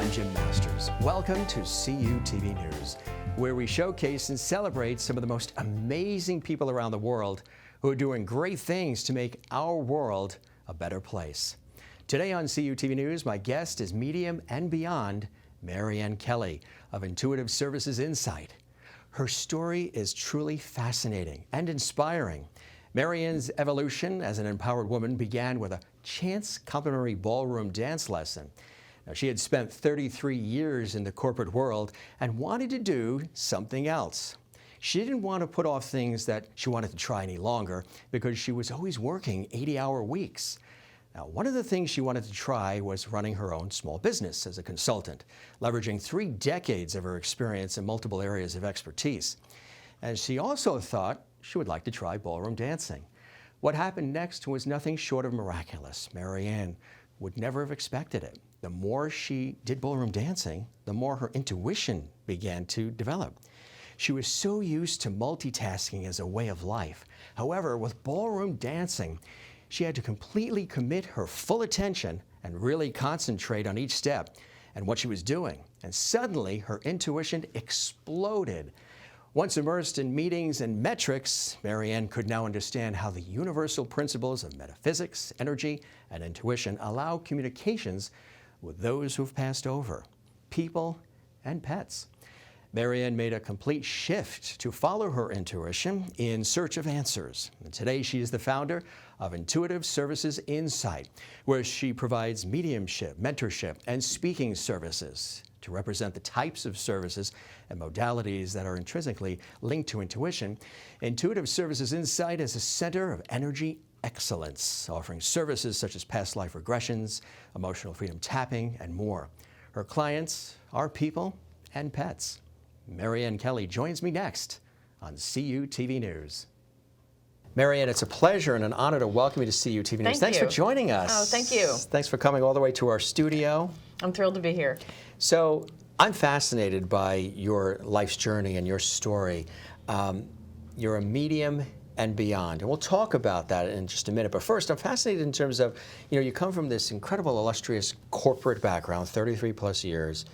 I'm Jim Masters. Welcome to CUTV News, where we showcase and celebrate some of the most amazing people around the world who are doing great things to make our world a better place. Today on CUTV News, my guest is medium and beyond, Maryann Kelly of Intuitive Services Insight. Her story is truly fascinating and inspiring. Maryann's evolution as an empowered woman began with a chance complimentary ballroom dance lesson. Now, she had spent 33 years in the corporate world and wanted to do something else. She didn't want to put off things that she wanted to try any longer because she was always working 80-hour weeks. Now, one of the things she wanted to try was running her own small business as a consultant, leveraging 3 decades of her experience in multiple areas of expertise. And she also thought she would like to try ballroom dancing. What happened next was nothing short of miraculous. Maryann would never have expected it. The more she did ballroom dancing, the more her intuition began to develop. She was so used to multitasking as a way of life. However, with ballroom dancing, she had to completely commit her full attention and really concentrate on each step and what she was doing. And suddenly, her intuition exploded. Once immersed in meetings and metrics, Maryann could now understand how the universal principles of metaphysics, energy, and intuition allow communications with those who've passed over, people and pets. Maryann made a complete shift to follow her intuition in search of answers. And today she is the founder of Intuitive Services Insight, where she provides mediumship, mentorship, and speaking services to represent the types of services and modalities that are intrinsically linked to intuition. Intuitive Services Insight is a center of energy excellence, offering services such as Past Life Regressions, emotional freedom tapping, and more. Her clients are people and pets. Maryann Kelly joins me next on CUTV News. Maryann, it's a pleasure and an honor to welcome you to CUTV News. Thanks for joining us. Oh, thank you. Thanks for coming all the way to our studio. I'm thrilled to be here. So I'm fascinated by your life's journey and your story. You're a medium and beyond, and we'll talk about that in just a minute. But first, I'm fascinated in terms of, you come from this incredible, illustrious corporate background, 33 plus years,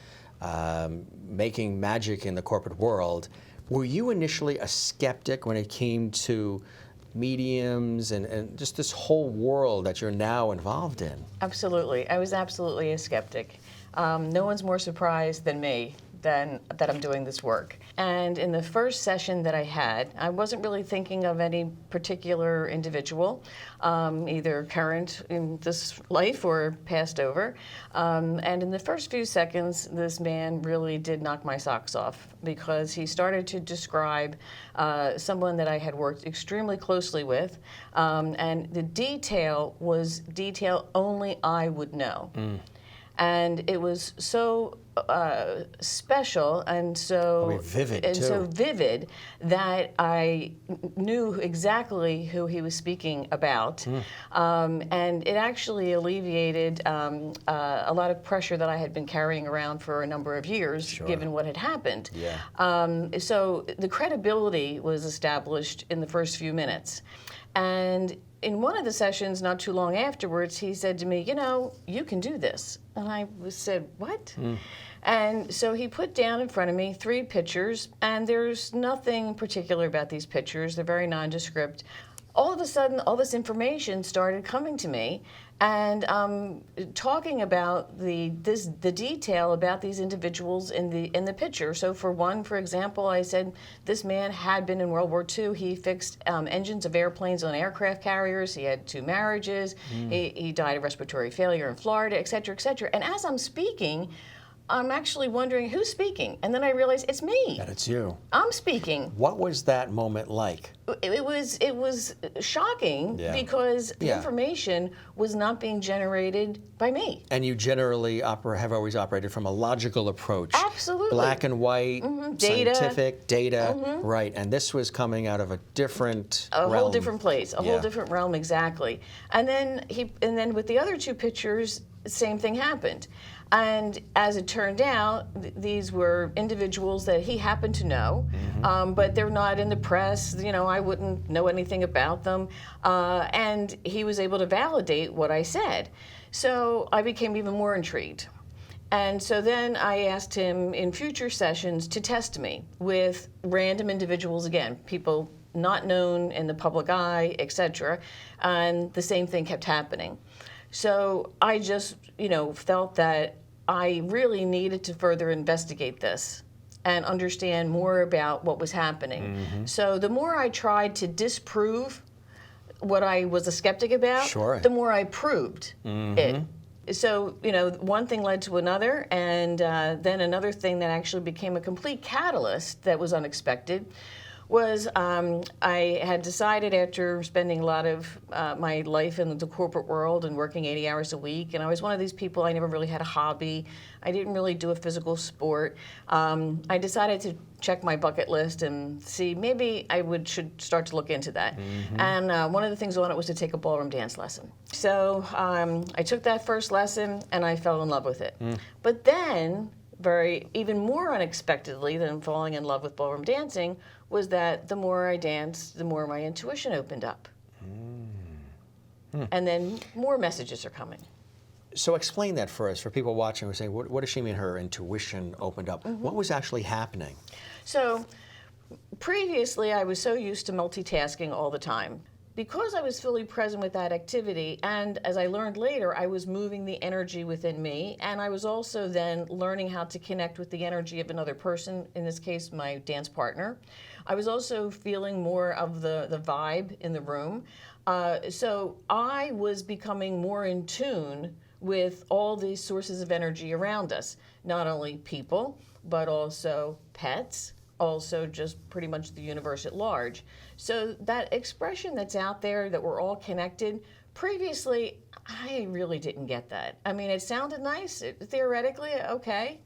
making magic in the corporate world. Were you initially a skeptic when it came to mediums and just this whole world that you're now involved in? Absolutely. I was absolutely a skeptic. No one's more surprised than me that I'm doing this work. And in the first session that I had, I wasn't really thinking of any particular individual, either current in this life or passed over. And in the first few seconds, this man really did knock my socks off because he started to describe someone that I had worked extremely closely with. And the detail was detail only I would know. And it was so special and so vivid that I knew exactly who he was speaking about, and it actually alleviated a lot of pressure that I had been carrying around for a number of years, given what had happened. So the credibility was established in the first few minutes, and in one of the sessions, not too long afterwards, he said to me, you can do this. And I said, what? And so he put down in front of me 3 pictures, and there's nothing particular about these pictures. They're very nondescript. All of a sudden, all this information started coming to me, and talking about the detail about these individuals in the picture. So for example, I said this man had been in World War II. He fixed engines of airplanes on aircraft carriers. He had 2 marriages. He died of respiratory failure in Florida, et cetera, et cetera. And as I'm speaking, I'm actually wondering who's speaking, and then I realized it's me. That it's you. I'm speaking. What was that moment like? It was shocking because the information was not being generated by me. And you generally have always operated from a logical approach. Absolutely. Black and white, scientific, data, right. And this was coming out of a different realm. Whole different place, a whole different realm, exactly. And then with the other 2 pictures, the same thing happened. And as it turned out, these were individuals that he happened to know, but they're not in the press. I wouldn't know anything about them. And he was able to validate what I said. So I became even more intrigued. And so then I asked him in future sessions to test me with random individuals again, people not known in the public eye, etc. And the same thing kept happening. So I just, felt that I really needed to further investigate this and understand more about what was happening. So the more I tried to disprove what I was a skeptic about, the more I proved it. So, one thing led to another, and then another thing that actually became a complete catalyst that was unexpected was I had decided after spending a lot of my life in the corporate world and working 80 hours a week, and I was one of these people, I never really had a hobby. I didn't really do a physical sport. I decided to check my bucket list and see maybe I should start to look into that. And one of the things on it was to take a ballroom dance lesson. So I took that first lesson and I fell in love with it. But then, even more unexpectedly than falling in love with ballroom dancing, was that the more I danced, the more my intuition opened up. And then more messages are coming. So explain that for us, for people watching who are saying, what does she mean her intuition opened up? What was actually happening? So previously I was so used to multitasking all the time. Because I was fully present with that activity, and as I learned later, I was moving the energy within me, and I was also then learning how to connect with the energy of another person, in this case, my dance partner. I was also feeling more of the vibe in the room. So I was becoming more in tune with all these sources of energy around us, not only people, but also pets, also just pretty much the universe at large. So that expression that's out there that we're all connected, previously, I really didn't get that. I mean, it sounded nice, theoretically, okay,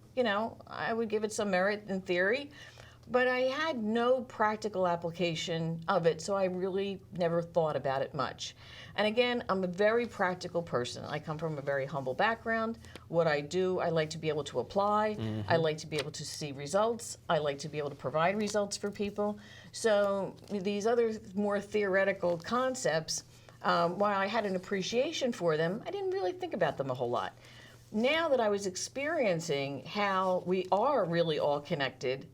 I would give it some merit in theory, but I had no practical application of it, so I really never thought about it much. And again, I'm a very practical person. I come from a very humble background. What I do, I like to be able to apply. I like to be able to see results. I like to be able to provide results for people. So these other more theoretical concepts, while I had an appreciation for them, I didn't really think about them a whole lot. Now that I was experiencing how we are really all connected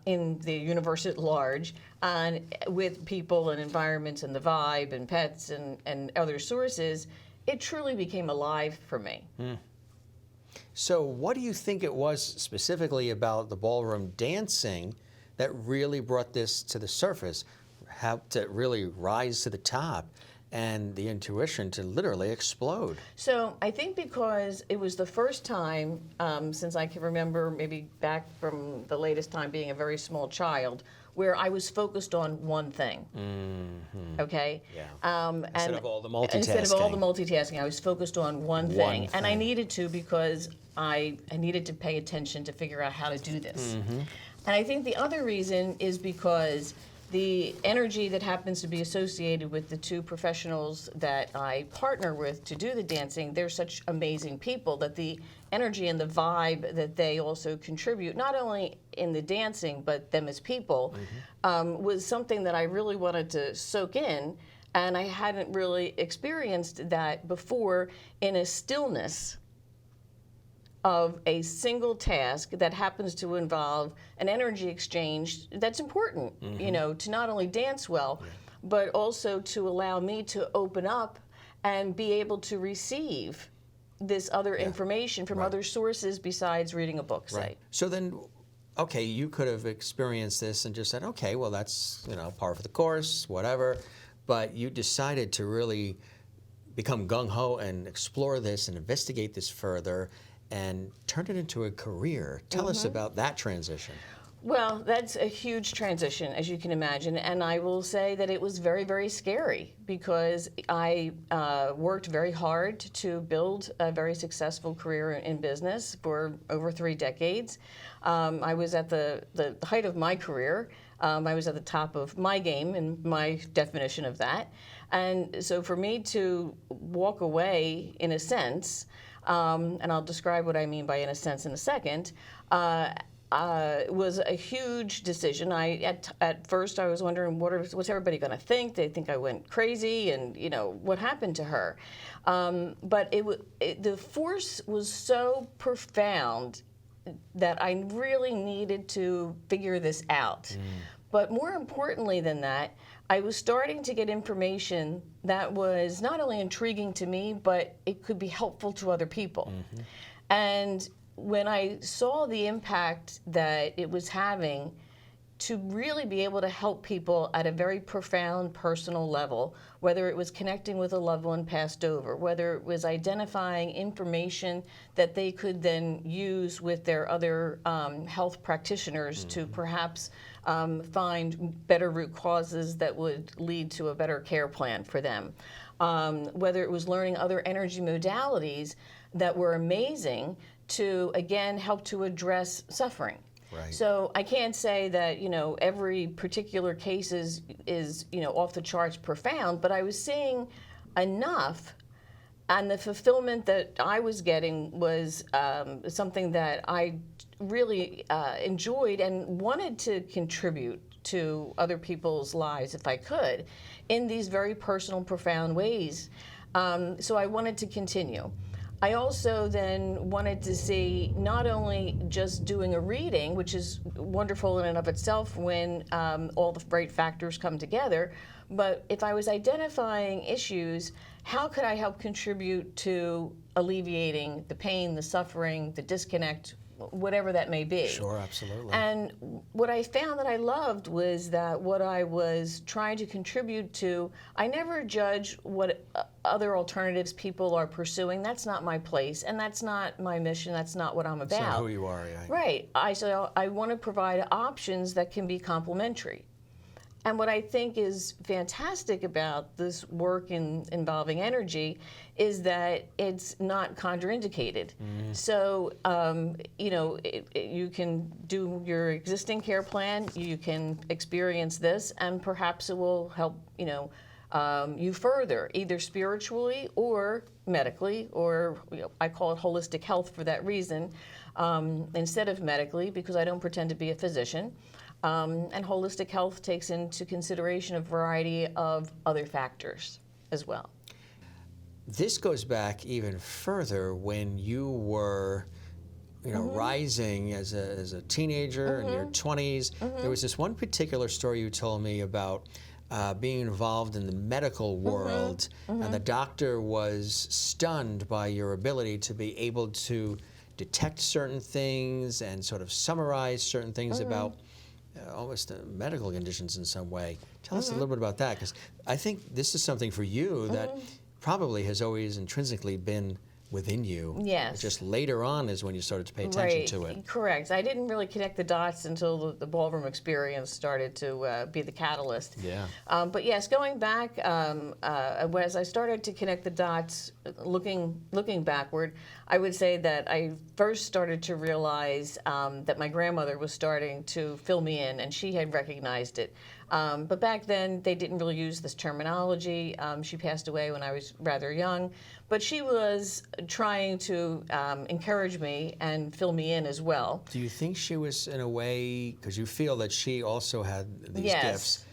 in the universe at large, with people and environments and the vibe and pets and other sources, it truly became alive for me. So what do you think it was specifically about the ballroom dancing that really brought this to the surface, helped it really rise to the top, and the intuition to literally explode? So I think because it was the first time since I can remember, maybe back from the latest time being a very small child, where I was focused on one thing. Okay? Yeah. Instead of all the multitasking. Instead of all the multitasking, I was focused on one thing. And I needed to, because I needed to pay attention to figure out how to do this. And I think the other reason is because the energy that happens to be associated with the two professionals that I partner with to do the dancing, they're such amazing people that the energy and the vibe that they also contribute, not only in the dancing, but them as people, was something that I really wanted to soak in. And I hadn't really experienced that before in a stillness of a single task that happens to involve an energy exchange that's important, to not only dance well, but also to allow me to open up and be able to receive this other information from other sources besides reading a book, say. So then, okay, you could have experienced this and just said, okay, well, that's, par for the course, whatever, but you decided to really become gung-ho and explore this and investigate this further and turn it into a career. Tell us about that transition. Well, that's a huge transition, as you can imagine, and I will say that it was very, very scary because I worked very hard to build a very successful career in business for over 3 decades. I was at the height of my career. I was at the top of my game and my definition of that. And so for me to walk away, in a sense, and I'll describe what I mean by in a sense in a second, was a huge decision. At first I was wondering what's everybody going to think? They think I went crazy, and what happened to her. But the force was so profound that I really needed to figure this out. But more importantly than that, I was starting to get information that was not only intriguing to me, but it could be helpful to other people. And when I saw the impact that it was having to really be able to help people at a very profound personal level, whether it was connecting with a loved one passed over, whether it was identifying information that they could then use with their other health practitioners to perhaps find better root causes that would lead to a better care plan for them, whether it was learning other energy modalities that were amazing to, again, help to address suffering. Right. So I can't say that, every particular case is off the charts profound, but I was seeing enough, and the fulfillment that I was getting was something that I really enjoyed and wanted to contribute to other people's lives if I could in these very personal, profound ways. So I wanted to continue. I also then wanted to see not only just doing a reading, which is wonderful in and of itself when all the right factors come together, but if I was identifying issues, how could I help contribute to alleviating the pain, the suffering, the disconnect, whatever that may be. Sure, absolutely. And what I found that I loved was that what I was trying to contribute to, I never judge what other alternatives people are pursuing. That's not my place, and that's not my mission. That's not what I'm about. It's not who you are, yeah. Right. So I want to provide options that can be complementary. And what I think is fantastic about this work involving energy is that it's not contraindicated. So, you can do your existing care plan, you can experience this, and perhaps it will help, you further, either spiritually or medically, or I call it holistic health for that reason, instead of medically, because I don't pretend to be a physician. And holistic health takes into consideration a variety of other factors as well. This goes back even further when you were, rising as a teenager in your 20s. There was this one particular story you told me about being involved in the medical world, and the doctor was stunned by your ability to be able to detect certain things and sort of summarize certain things about almost medical conditions in some way. Tell us a little bit about that, because I think this is something for you that probably has always intrinsically been within you. Yes. Just later on is when you started to pay attention to it. Correct. I didn't really connect the dots until the ballroom experience started to be the catalyst. Yeah. But yes, going back, as I started to connect the dots, looking backward, I would say that I first started to realize that my grandmother was starting to fill me in, and she had recognized it. But back then, they didn't really use this terminology. She passed away when I was rather young. But she was trying to encourage me and fill me in as well. Do you think she was, in a way, because you feel that she also had these gifts,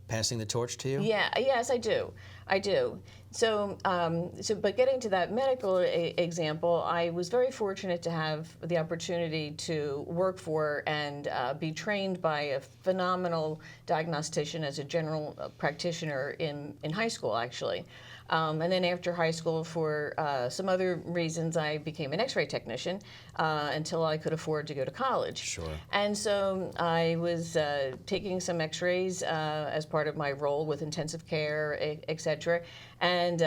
passing the torch to you? Yeah, yes, I do. I do. So, but getting to that medical example, I was very fortunate to have the opportunity to work for and be trained by a phenomenal diagnostician as a general practitioner in high school, actually. And then after high school, for some other reasons, I became an X-ray technician until I could afford to go to college. Sure. And so I was taking some X-rays as part of my role with intensive care, et cetera. And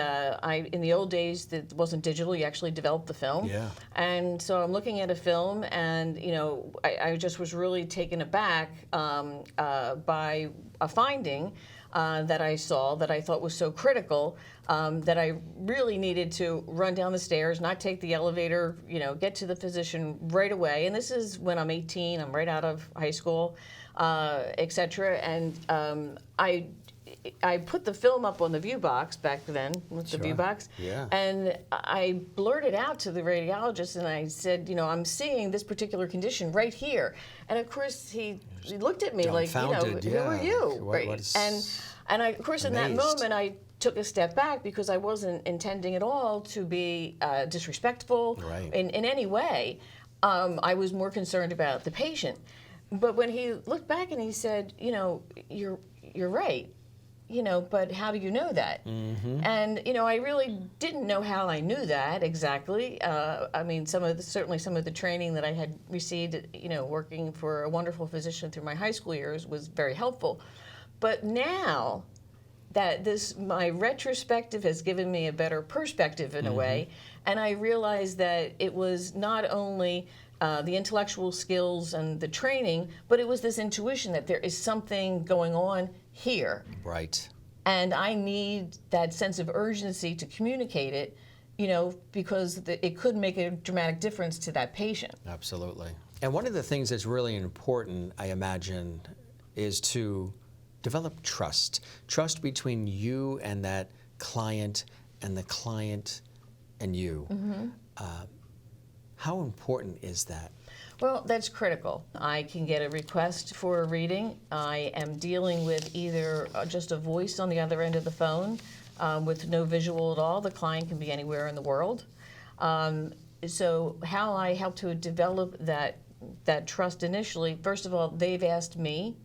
in the old days, it wasn't digital. You actually developed the film. Yeah. And so I'm looking at a film, and I just was really taken aback by a finding that I saw that I thought was so critical that I really needed to run down the stairs, not take the elevator, get to the physician right away. And this is when I'm 18, I'm right out of high school, et cetera. And I put the film up on the view box back then with the view box, and I blurted out to the radiologist and I said, I'm seeing this particular condition right here. And of course he looked at me like, who are you? Right. And I, of course, in that moment, I took a step back because I wasn't intending at all to be disrespectful in any way. I was more concerned about the patient. But when he looked back and he said, you're right, but how do you know that? And, I really didn't know how I knew that exactly. I mean, certainly some of the training that I had received, working for a wonderful physician through my high school years was very helpful. But now that my retrospective has given me a better perspective in a way, and I realized that it was not only the intellectual skills and the training, but it was this intuition that there is something going on here. Right. And I need that sense of urgency to communicate it, because it could make a dramatic difference to that patient. Absolutely. And one of the things that's really important, I imagine, is to develop trust. Trust between you and that client and the client and you. How important is that? Well, that's critical. I can get a request for a reading. I am dealing with either just a voice on the other end of the phone with no visual at all. The client can be anywhere in the world. So how I help to develop that trust initially, first of all, they've asked me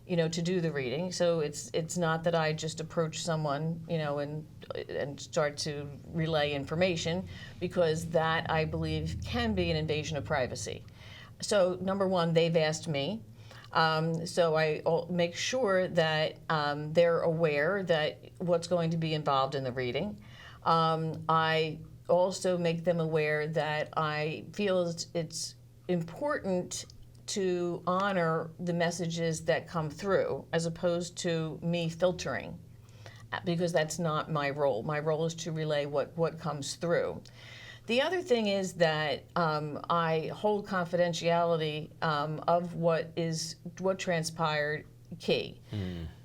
to do the reading. So it's not that I just approach someone, and start to relay information, because that, I believe, can be an invasion of privacy. So number one, they've asked me. So I make sure that they're aware that what's going to be involved in the reading. I also make them aware that I feel it's important to honor the messages that come through, as opposed to me filtering, because that's not my role. My role is to relay what comes through. The other thing is that I hold confidentiality of what transpired key.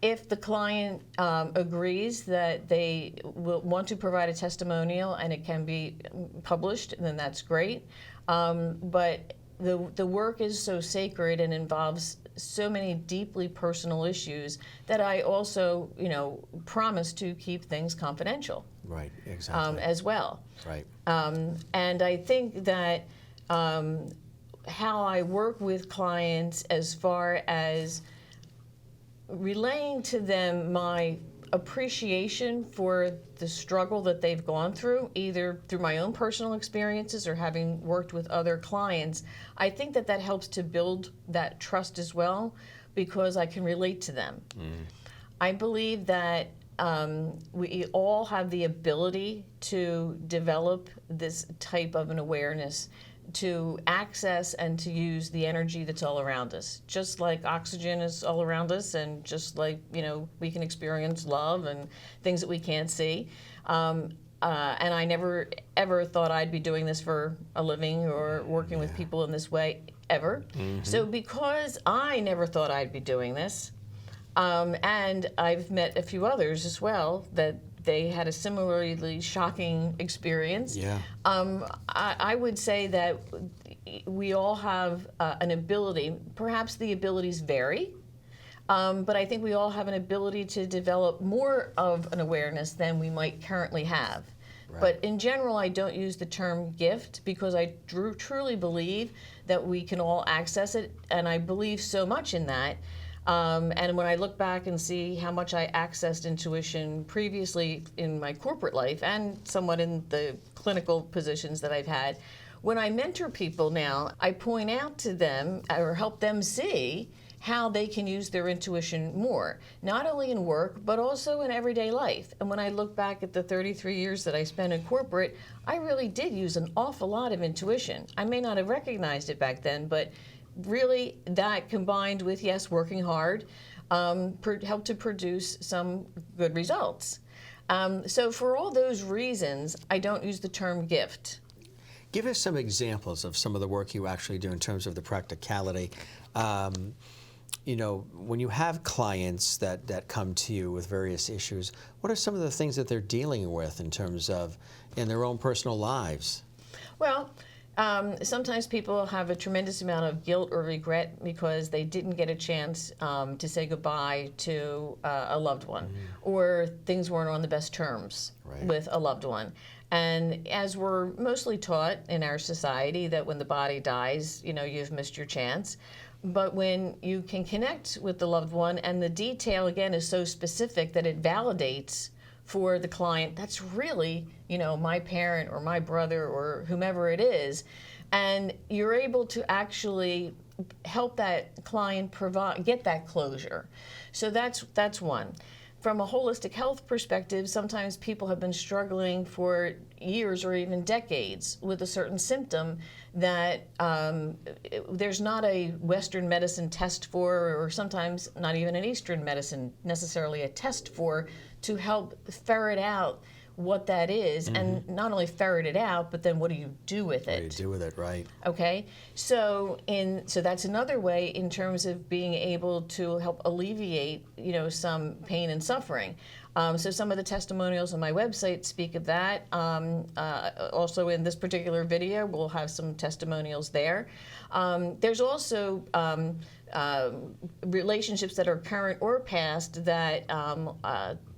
If the client agrees that they will want to provide a testimonial and it can be published, then that's great. But the work is so sacred and involves so many deeply personal issues that I also, promise to keep things confidential. Right, exactly. As well. Right. And I think that how I work with clients as far as relaying to them my appreciation for the struggle that they've gone through, either through my own personal experiences or having worked with other clients, I think that helps to build that trust as well, because I can relate to them. I believe that we all have the ability to develop this type of an awareness, to access and to use the energy that's all around us. Just like oxygen is all around us, and just like, we can experience love and things that we can't see. And I never, ever thought I'd be doing this for a living or working with people in this way, ever. So because I never thought I'd be doing this, and I've met a few others as well that they had a similarly shocking experience. I would say that we all have an ability. Perhaps the abilities vary, but I think we all have an ability to develop more of an awareness than we might currently have. But in general, I don't use the term gift, because I truly believe that we can all access it, and I believe so much in that. And when I look back and see how much I accessed intuition previously in my corporate life and somewhat in the clinical positions that I've had, when I mentor people now, I point out to them or help them see how they can use their intuition more, not only in work, but also in everyday life. And when I look back at the 33 years that I spent in corporate, I really did use an awful lot of intuition. I may not have recognized it back then, but really, that combined with, yes, working hard, helped to produce some good results. So for all those reasons, I don't use the term gift. Give us some examples of some of the work you actually do in terms of the practicality. You know, when you have clients that come to you with various issues, what are some of the things that they're dealing with in terms of in their own personal lives? Well, sometimes people have a tremendous amount of guilt or regret because they didn't get a chance to say goodbye to a loved one, or things weren't on the best terms with a loved one. And as we're mostly taught in our society that when the body dies, you know, you've missed your chance. But when you can connect with the loved one and the detail, again, is so specific that it validates for the client, that's really, you know, my parent or my brother or whomever it is, and you're able to actually help that client get that closure. So that's one. From a holistic health perspective, sometimes people have been struggling for years or even decades with a certain symptom that there's not a Western medicine test for, or sometimes not even an Eastern medicine necessarily a test for, to help ferret out what that is, and not only ferret it out, but then what do you do with it? What do you do with it, right? Okay, so that's another way in terms of being able to help alleviate, you know, some pain and suffering. So some of the testimonials on my website speak of that. Also in this particular video, we'll have some testimonials there. There's also relationships that are current or past that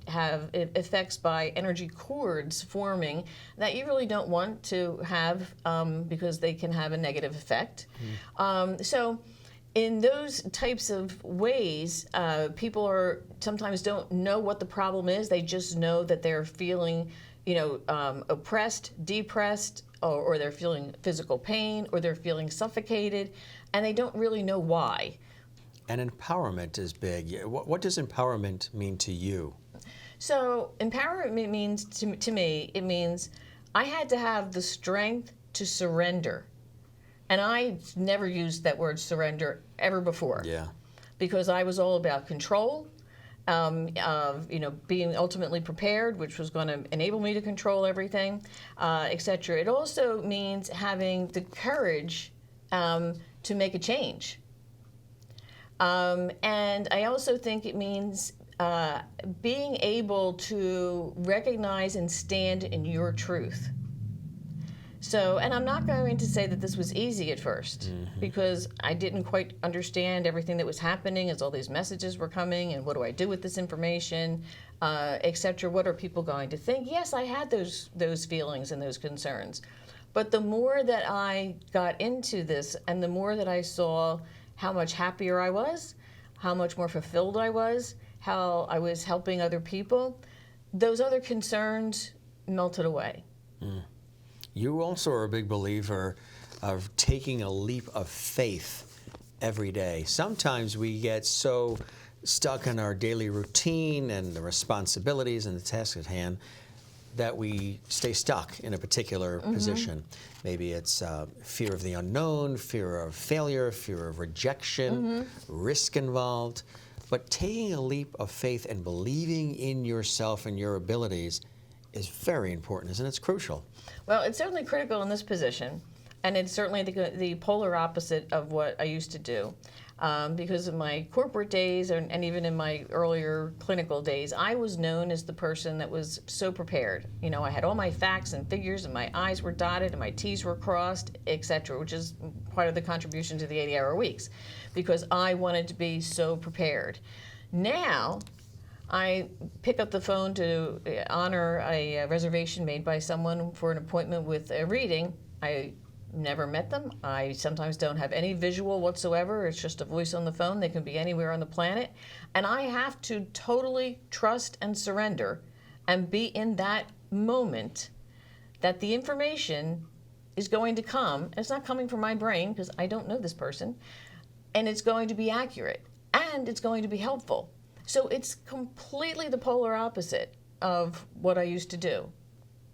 have effects by energy cords forming that you really don't want to have because they can have a negative effect. So in those types of ways, people are sometimes don't know what the problem is. They just know that they're feeling, you know, oppressed, depressed, or they're feeling physical pain, or they're feeling suffocated, and they don't really know why. And empowerment is big. What does empowerment mean to you? So empowerment means, to me, it means I had to have the strength to surrender. And I never used that word surrender ever before. Yeah. Because I was all about control, of, you know, being ultimately prepared, which was going to enable me to control everything, etc. It also means having the courage to make a change. And I also think it means being able to recognize and stand in your truth. So, and I'm not going to say that this was easy at first, because I didn't quite understand everything that was happening as all these messages were coming, and what do I do with this information, etc. What are people going to think? Yes, I had those feelings and those concerns. But the more that I got into this, and the more that I saw how much happier I was, how much more fulfilled I was, how I was helping other people, those other concerns melted away. You also are a big believer of taking a leap of faith every day. Sometimes we get so stuck in our daily routine and the responsibilities and the tasks at hand that we stay stuck in a particular position. Maybe it's fear of the unknown, fear of failure, fear of rejection, risk involved. But taking a leap of faith and believing in yourself and your abilities is very important, isn't it? It's crucial. Well, it's certainly critical in this position, and it's certainly the polar opposite of what I used to do. Because in my corporate days, and even in my earlier clinical days, I was known as the person that was so prepared. You know, I had all my facts and figures, and my I's were dotted, and my T's were crossed, etc., which is part of the contribution to the 80-hour weeks, because I wanted to be so prepared. Now, I pick up the phone to honor a reservation made by someone for an appointment with a reading. I never met them. I sometimes don't have any visual whatsoever. It's just a voice on the phone. They can be anywhere on the planet. And I have to totally trust and surrender and be in that moment that the information is going to come. It's not coming from my brain because I don't know this person. And it's going to be accurate. And it's going to be helpful. So it's completely the polar opposite of what I used to do.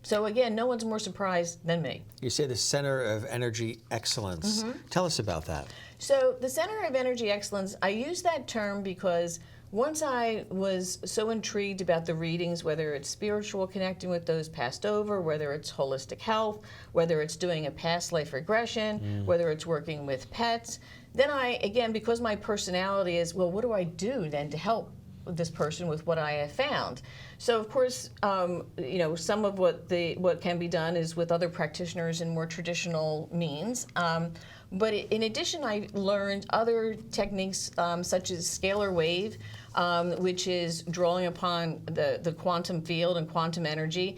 So again, no one's more surprised than me. You say the Center of Energy Excellence. Tell us about that. So the Center of Energy Excellence, I use that term because once I was so intrigued about the readings, whether it's spiritual, connecting with those passed over, whether it's holistic health, whether it's doing a past life regression, whether it's working with pets, then I, again, because my personality is, well, what do I do then to help this person with what I have found? So of course, some of what can be done is with other practitioners in more traditional means. But in addition, I learned other techniques such as Scalar Wave, which is drawing upon the quantum field and quantum energy,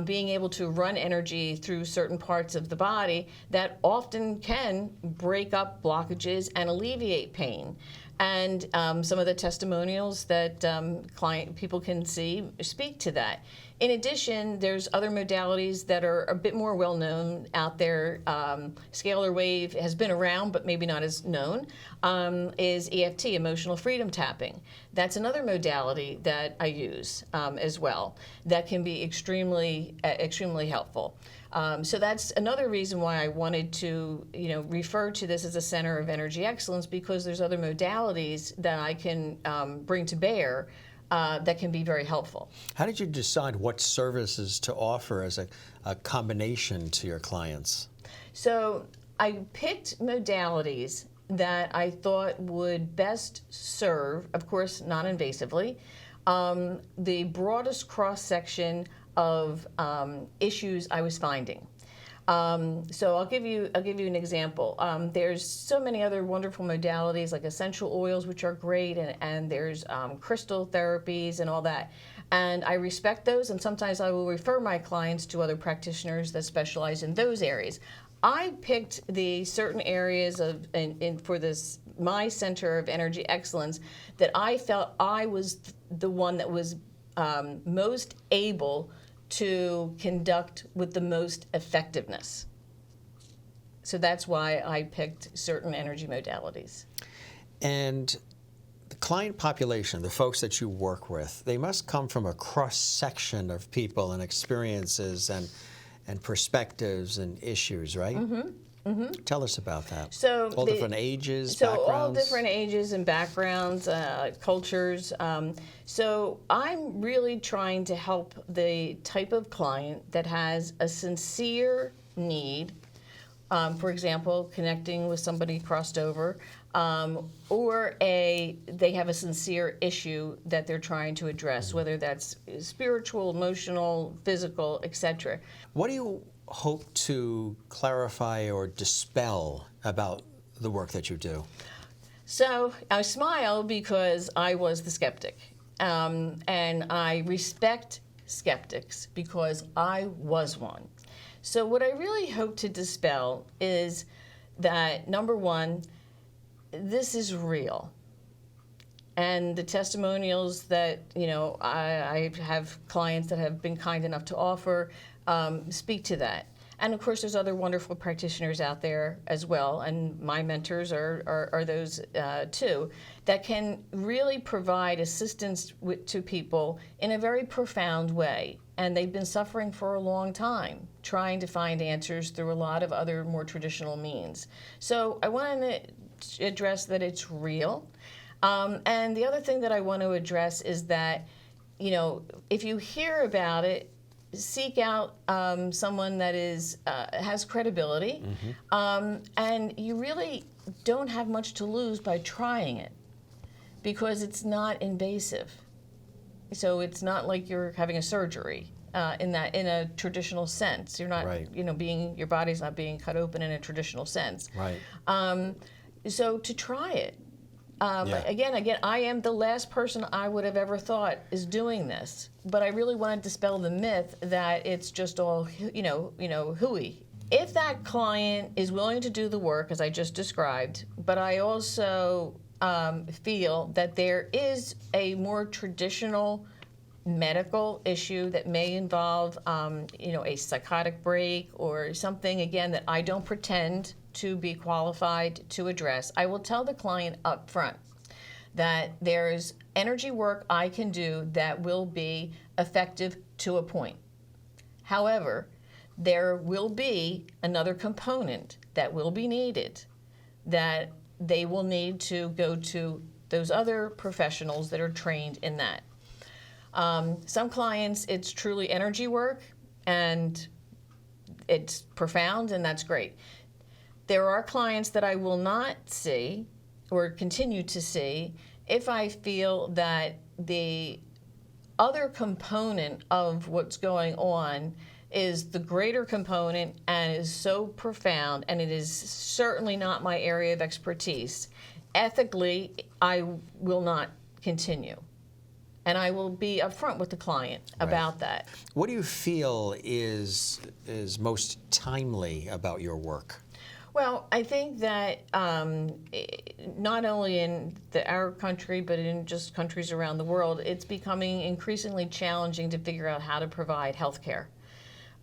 being able to run energy through certain parts of the body that often can break up blockages and alleviate pain. And some of the testimonials that people can see speak to that. In addition, there's other modalities that are a bit more well known out there. Scalar Wave has been around, but maybe not as known, is EFT, emotional freedom tapping. That's another modality that I use as well that can be extremely helpful. So that's another reason why I wanted to, refer to this as a center of energy excellence, because there's other modalities that I can bring to bear that can be very helpful. How did you decide what services to offer as a combination to your clients? So I picked modalities that I thought would best serve, of course, non-invasively, the broadest cross-section of issues I was finding. So I'll give you an example. There's so many other wonderful modalities like essential oils, which are great, and there's crystal therapies and all that. And I respect those, and sometimes I will refer my clients to other practitioners that specialize in those areas. I picked the certain areas for this my center of energy excellence that I felt I was the one that was most able to conduct with the most effectiveness. So that's why I picked certain energy modalities. And the client population, the folks that you work with, they must come from a cross-section of people and experiences and perspectives and issues, right? Mm-hmm. Mm-hmm. Tell us about that. So all different ages, backgrounds? All different ages and backgrounds, cultures. So I'm really trying to help the type of client that has a sincere need, for example, connecting with somebody crossed over, or they have a sincere issue that they're trying to address, whether that's spiritual, emotional, physical, etc. What do you hope to clarify or dispel about the work that you do? So I smile because I was the skeptic, and I respect skeptics because I was one. So what I really hope to dispel is that, number one, this is real. And the testimonials that, I have clients that have been kind enough to offer speak to that. And of course, there's other wonderful practitioners out there as well, and my mentors are those too, that can really provide assistance to people in a very profound way. And they've been suffering for a long time, trying to find answers through a lot of other more traditional means. So I want to address that it's real. And the other thing that I want to address is that, if you hear about it, seek out someone that has credibility, and you really don't have much to lose by trying it because it's not invasive. So it's not like you're having a surgery in a traditional sense. You're not, right. Your body's not being cut open in a traditional sense. Right. So to try it. Yeah. Again, I am the last person I would have ever thought is doing this, but I really want to dispel the myth that it's just all, hooey. If that client is willing to do the work, as I just described, but I also feel that there is a more traditional medical issue that may involve, a psychotic break or something, again, that I don't pretend to be qualified to address, I will tell the client up front that there's energy work I can do that will be effective to a point. However, there will be another component that will be needed, that they will need to go to those other professionals that are trained in that. Some clients, it's truly energy work, and it's profound, and that's great. There are clients that I will not see or continue to see if I feel that the other component of what's going on is the greater component and is so profound, and it is certainly not my area of expertise. Ethically, I will not continue. And I will be upfront with the client about that. What do you feel is most timely about your work? Well, I think that not only in our country, but in just countries around the world, it's becoming increasingly challenging to figure out how to provide health care.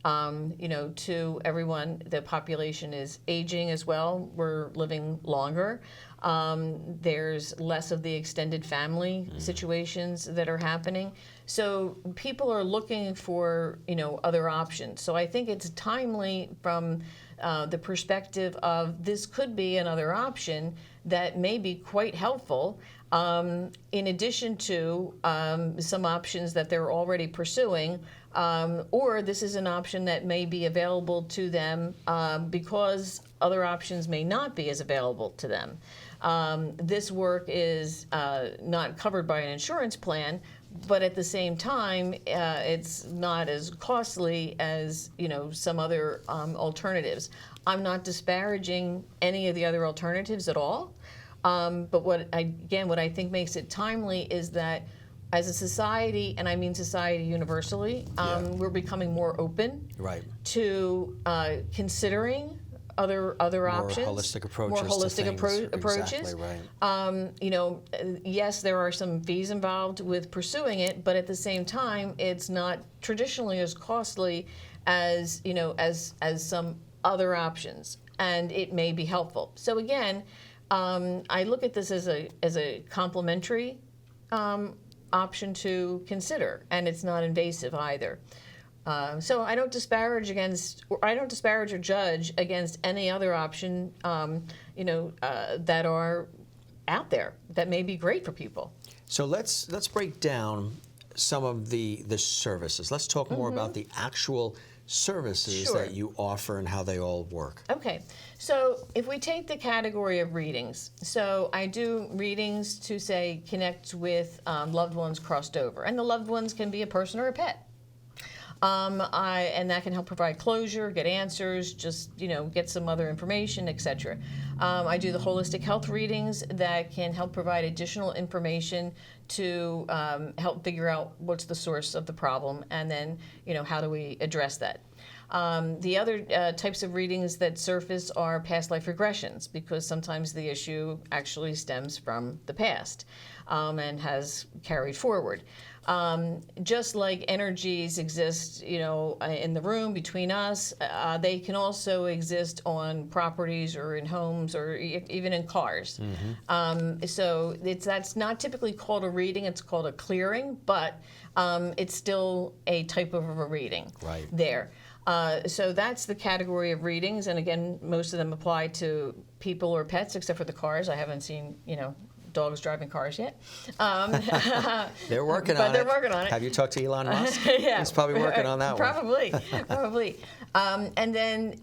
To everyone. The population is aging as well. We're living longer. There's less of the extended family situations that are happening. So people are looking for, other options. So I think it's timely from the perspective of this could be another option that may be quite helpful, in addition to some options that they're already pursuing, or this is an option that may be available to them because other options may not be as available to them. This work is not covered by an insurance plan, but at the same time, it's not as costly as some other alternatives. I'm not disparaging any of the other alternatives at all, but what I think makes it timely is that as a society, and I mean society universally, we're becoming more open to considering other options, holistic approaches, more holistic approaches. Exactly right. Yes, there are some fees involved with pursuing it, but at the same time, it's not traditionally as costly as as some other options, and it may be helpful. So again, I look at this as a complementary option to consider, and it's not invasive either. So I don't disparage or judge against any other option, that are out there that may be great for people. So let's break down some of the services. Let's talk more about the actual services that you offer and how they all work. Okay, so if we take the category of readings, so I do readings to say connect with loved ones crossed over, and the loved ones can be a person or a pet. And that can help provide closure, get answers, just get some other information, etc. I do the holistic health readings that can help provide additional information to help figure out what's the source of the problem, and then how do we address that. The other types of readings that surface are past life regressions, because sometimes the issue actually stems from the past and has carried forward. Just like energies exist, in the room between us, they can also exist on properties or in homes or even in cars. So that's not typically called a reading; it's called a clearing, but it's still a type of a reading there. So that's the category of readings, and again, most of them apply to people or pets, except for the cars. I haven't seen, dogs driving cars yet. They're working on it. They're working on it. Have you talked to Elon Musk? Yeah. He's probably working on that one. Probably. And then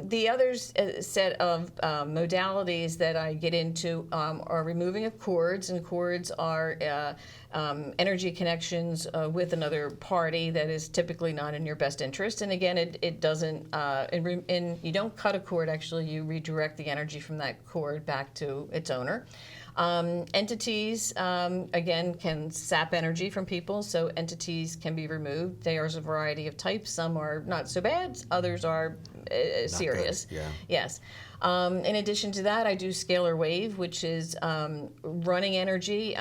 the other set of modalities that I get into are removing of cords, and cords are energy connections with another party that is typically not in your best interest. And again, it doesn't, you don't cut a cord, actually, you redirect the energy from that cord back to its owner. Entities, again, can sap energy from people, so entities can be removed. There's a variety of types. Some are not so bad, others are serious. Yes. In addition to that, I do Scalar Wave, which is running energy.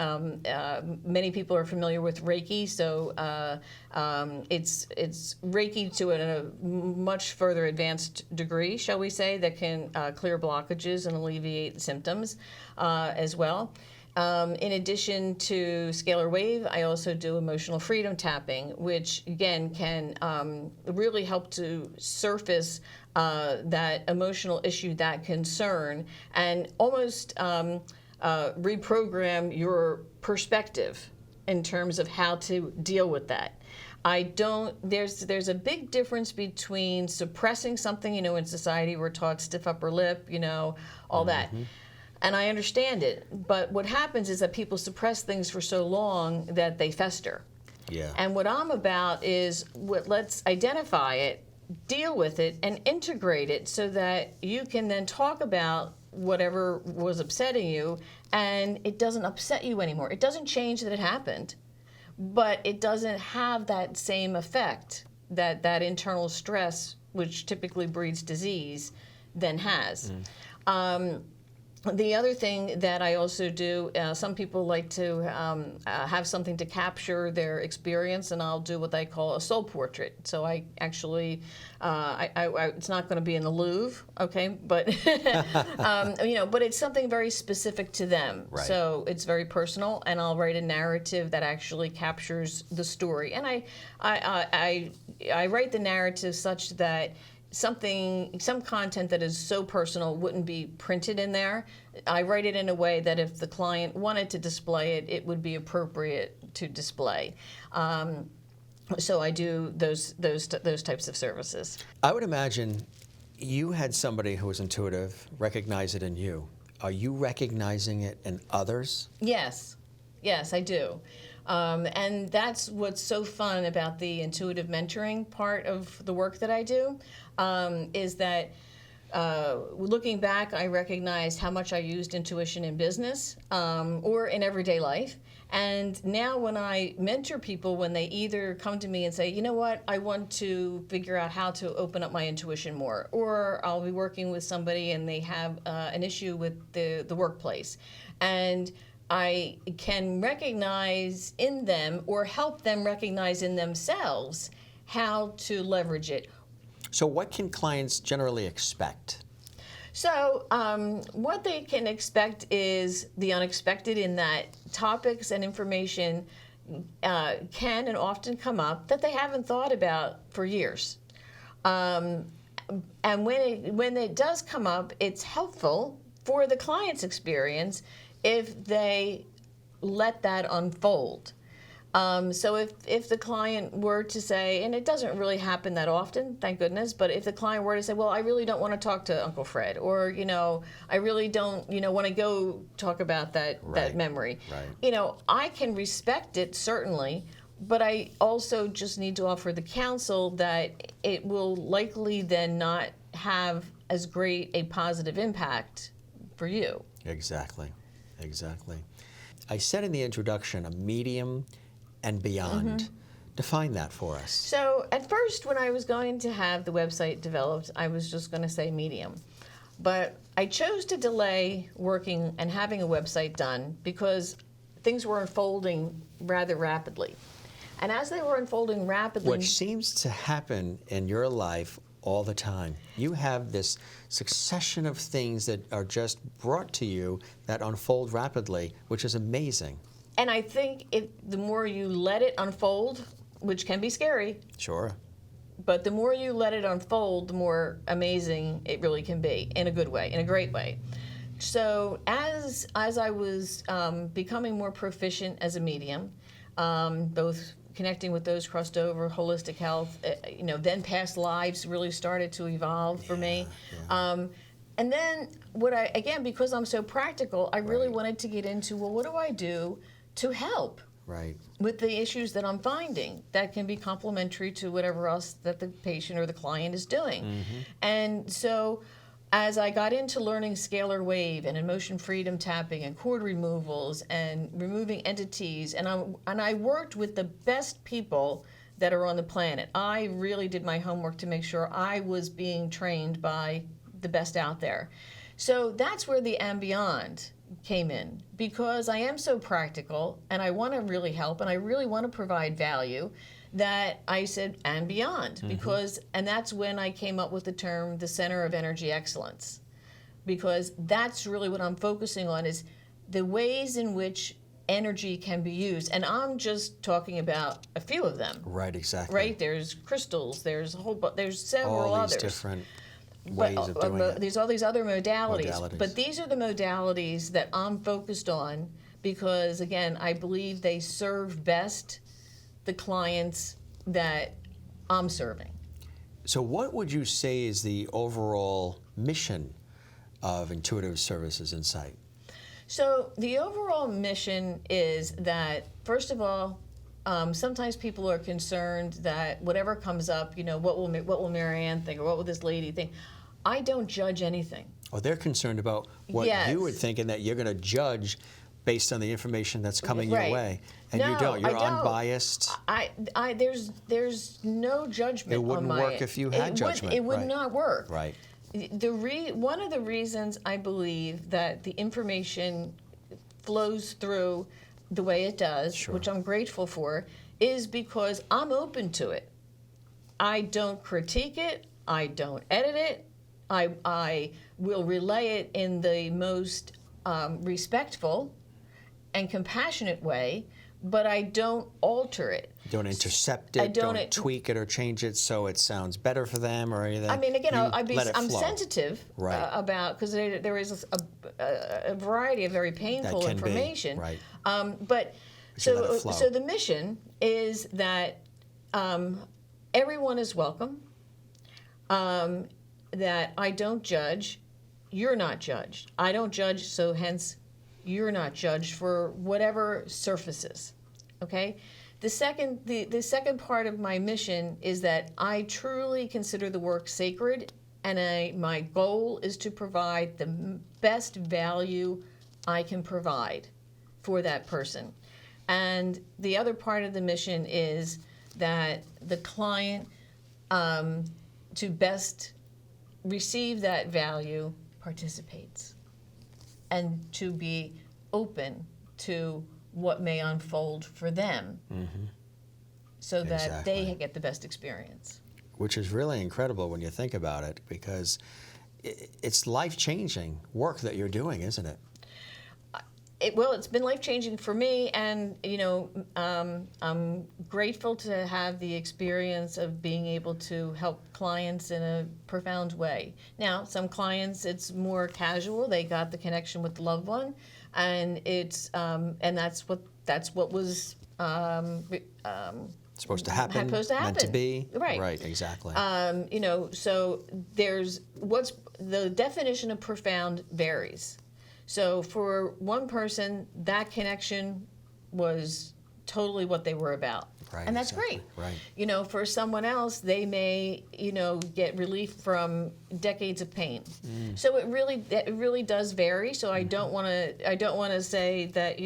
Many people are familiar with Reiki, so it's Reiki to a much further advanced degree, shall we say, that can clear blockages and alleviate symptoms as well. In addition to Scalar Wave, I also do emotional freedom tapping, which again can really help to surface that emotional issue, that concern, and almost reprogram your perspective in terms of how to deal with that. There's a big difference between suppressing something, in society we're taught stiff upper lip, all that. And I understand it, but what happens is that people suppress things for so long that they fester. Yeah. And what I'm about is let's identify it, deal with it, and integrate it so that you can then talk about whatever was upsetting you, and it doesn't upset you anymore. It doesn't change that it happened, but it doesn't have that same effect that internal stress, which typically breeds disease, then has. The other thing that I also do, some people like to have something to capture their experience, and I'll do what I call a soul portrait. So I actually, it's not going to be in the Louvre, okay, but but it's something very specific to them. Right. So it's very personal, and I'll write a narrative that actually captures the story. And I write the narrative such that some content that is so personal wouldn't be printed in there. I write it in a way that if the client wanted to display it, it would be appropriate to display. So I do those types of services. I would imagine you had somebody who was intuitive recognize it in you. Are you recognizing it in others? Yes, I do. And that's what's so fun about the intuitive mentoring part of the work that I do, is that looking back, I recognized how much I used intuition in business or in everyday life. And now when I mentor people, when they either come to me and say, you know what, I want to figure out how to open up my intuition more, or I'll be working with somebody and they have an issue with the workplace. And I can recognize in them or help them recognize in themselves how to leverage it. So what can clients generally expect? So what they can expect is the unexpected, in that topics and information can and often come up that they haven't thought about for years. And when it does come up, it's helpful for the client's experience if they let that unfold. So if the client were to say, and it doesn't really happen that often, thank goodness, but if the client were to say, well, I really don't want to talk to Uncle Fred, or, I really don't, want to go talk about that memory. Right. I can respect it, certainly, but I also just need to offer the counsel that it will likely then not have as great a positive impact for you. Exactly. I said in the introduction, a medium and beyond. Define that for us. So at first, when I was going to have the website developed, I was just going to say medium. But I chose to delay working and having a website done because things were unfolding rather rapidly. And as they were unfolding rapidly... Which seems to happen in your life all the time. You have this succession of things that are just brought to you that unfold rapidly, which is amazing. And I think the more you let it unfold, which can be scary. Sure. But the more you let it unfold, the more amazing it really can be, in a good way, in a great way. So as I was becoming more proficient as a medium, both connecting with those crossed over, holistic health, then past lives really started to evolve for me. Yeah. And then because I'm so practical, I really wanted to get into, well, what do I do to help with the issues that I'm finding that can be complementary to whatever else that the patient or the client is doing. And so as I got into learning Scalar Wave and emotion freedom tapping and cord removals and removing entities, and I worked with the best people that are on the planet. I really did my homework to make sure I was being trained by the best out there. So that's where the and beyond came in, because I am so practical and I want to really help and I really want to provide value, that I said and beyond, and that's when I came up with the term the Center of Energy Excellence, because that's really what I'm focusing on, is the ways in which energy can be used. And I'm just talking about a few of them. Right, exactly. Right? There's crystals, there's several all these others. Different ways of doing it. There's all these other modalities, but these are the modalities that I'm focused on because, again, I believe they serve best the clients that I'm serving. So what would you say is the overall mission of Intuitive Services Insight? So the overall mission is that, first of all, sometimes people are concerned that whatever comes up, what will Maryann think or what will this lady think? I don't judge anything. Oh, they're concerned about what you would think and that you're going to judge based on the information that's coming your way. And you don't. You're unbiased. There's no judgment. It wouldn't work if you had judgment. It would not work. Right. One of the reasons I believe that the information flows through the way it does, which I'm grateful for, is because I'm open to it. I don't critique it. I don't edit it. I will relay it in the most respectful and compassionate way, but I don't alter it. Don't intercept it, don't tweak it or change it so it sounds better for them or anything. I mean, again, I'm sensitive about, because there is a variety of very painful information. Right. But so the mission is that everyone is welcome, that I don't judge, you're not judged. I don't judge, so hence you're not judged for whatever surfaces, okay? The second part of my mission is that I truly consider the work sacred, and my goal is to provide the best value I can provide for that person. And the other part of the mission is that the client, to best receive that value, participates, and to be open to what may unfold for them, so that they get the best experience. Which is really incredible when you think about it, because it's life-changing work that you're doing, isn't it? It's been life-changing for me, and I'm grateful to have the experience of being able to help clients in a profound way. Now, some clients, it's more casual. They got the connection with the loved one, and it's and that's what was supposed to happen. Meant to be. Right, exactly. So there's the definition of profound varies. So for one person, that connection was totally what they were about. Right, and that's great. Right. For someone else, they may, get relief from decades of pain. So it really does vary. So I don't want to say that,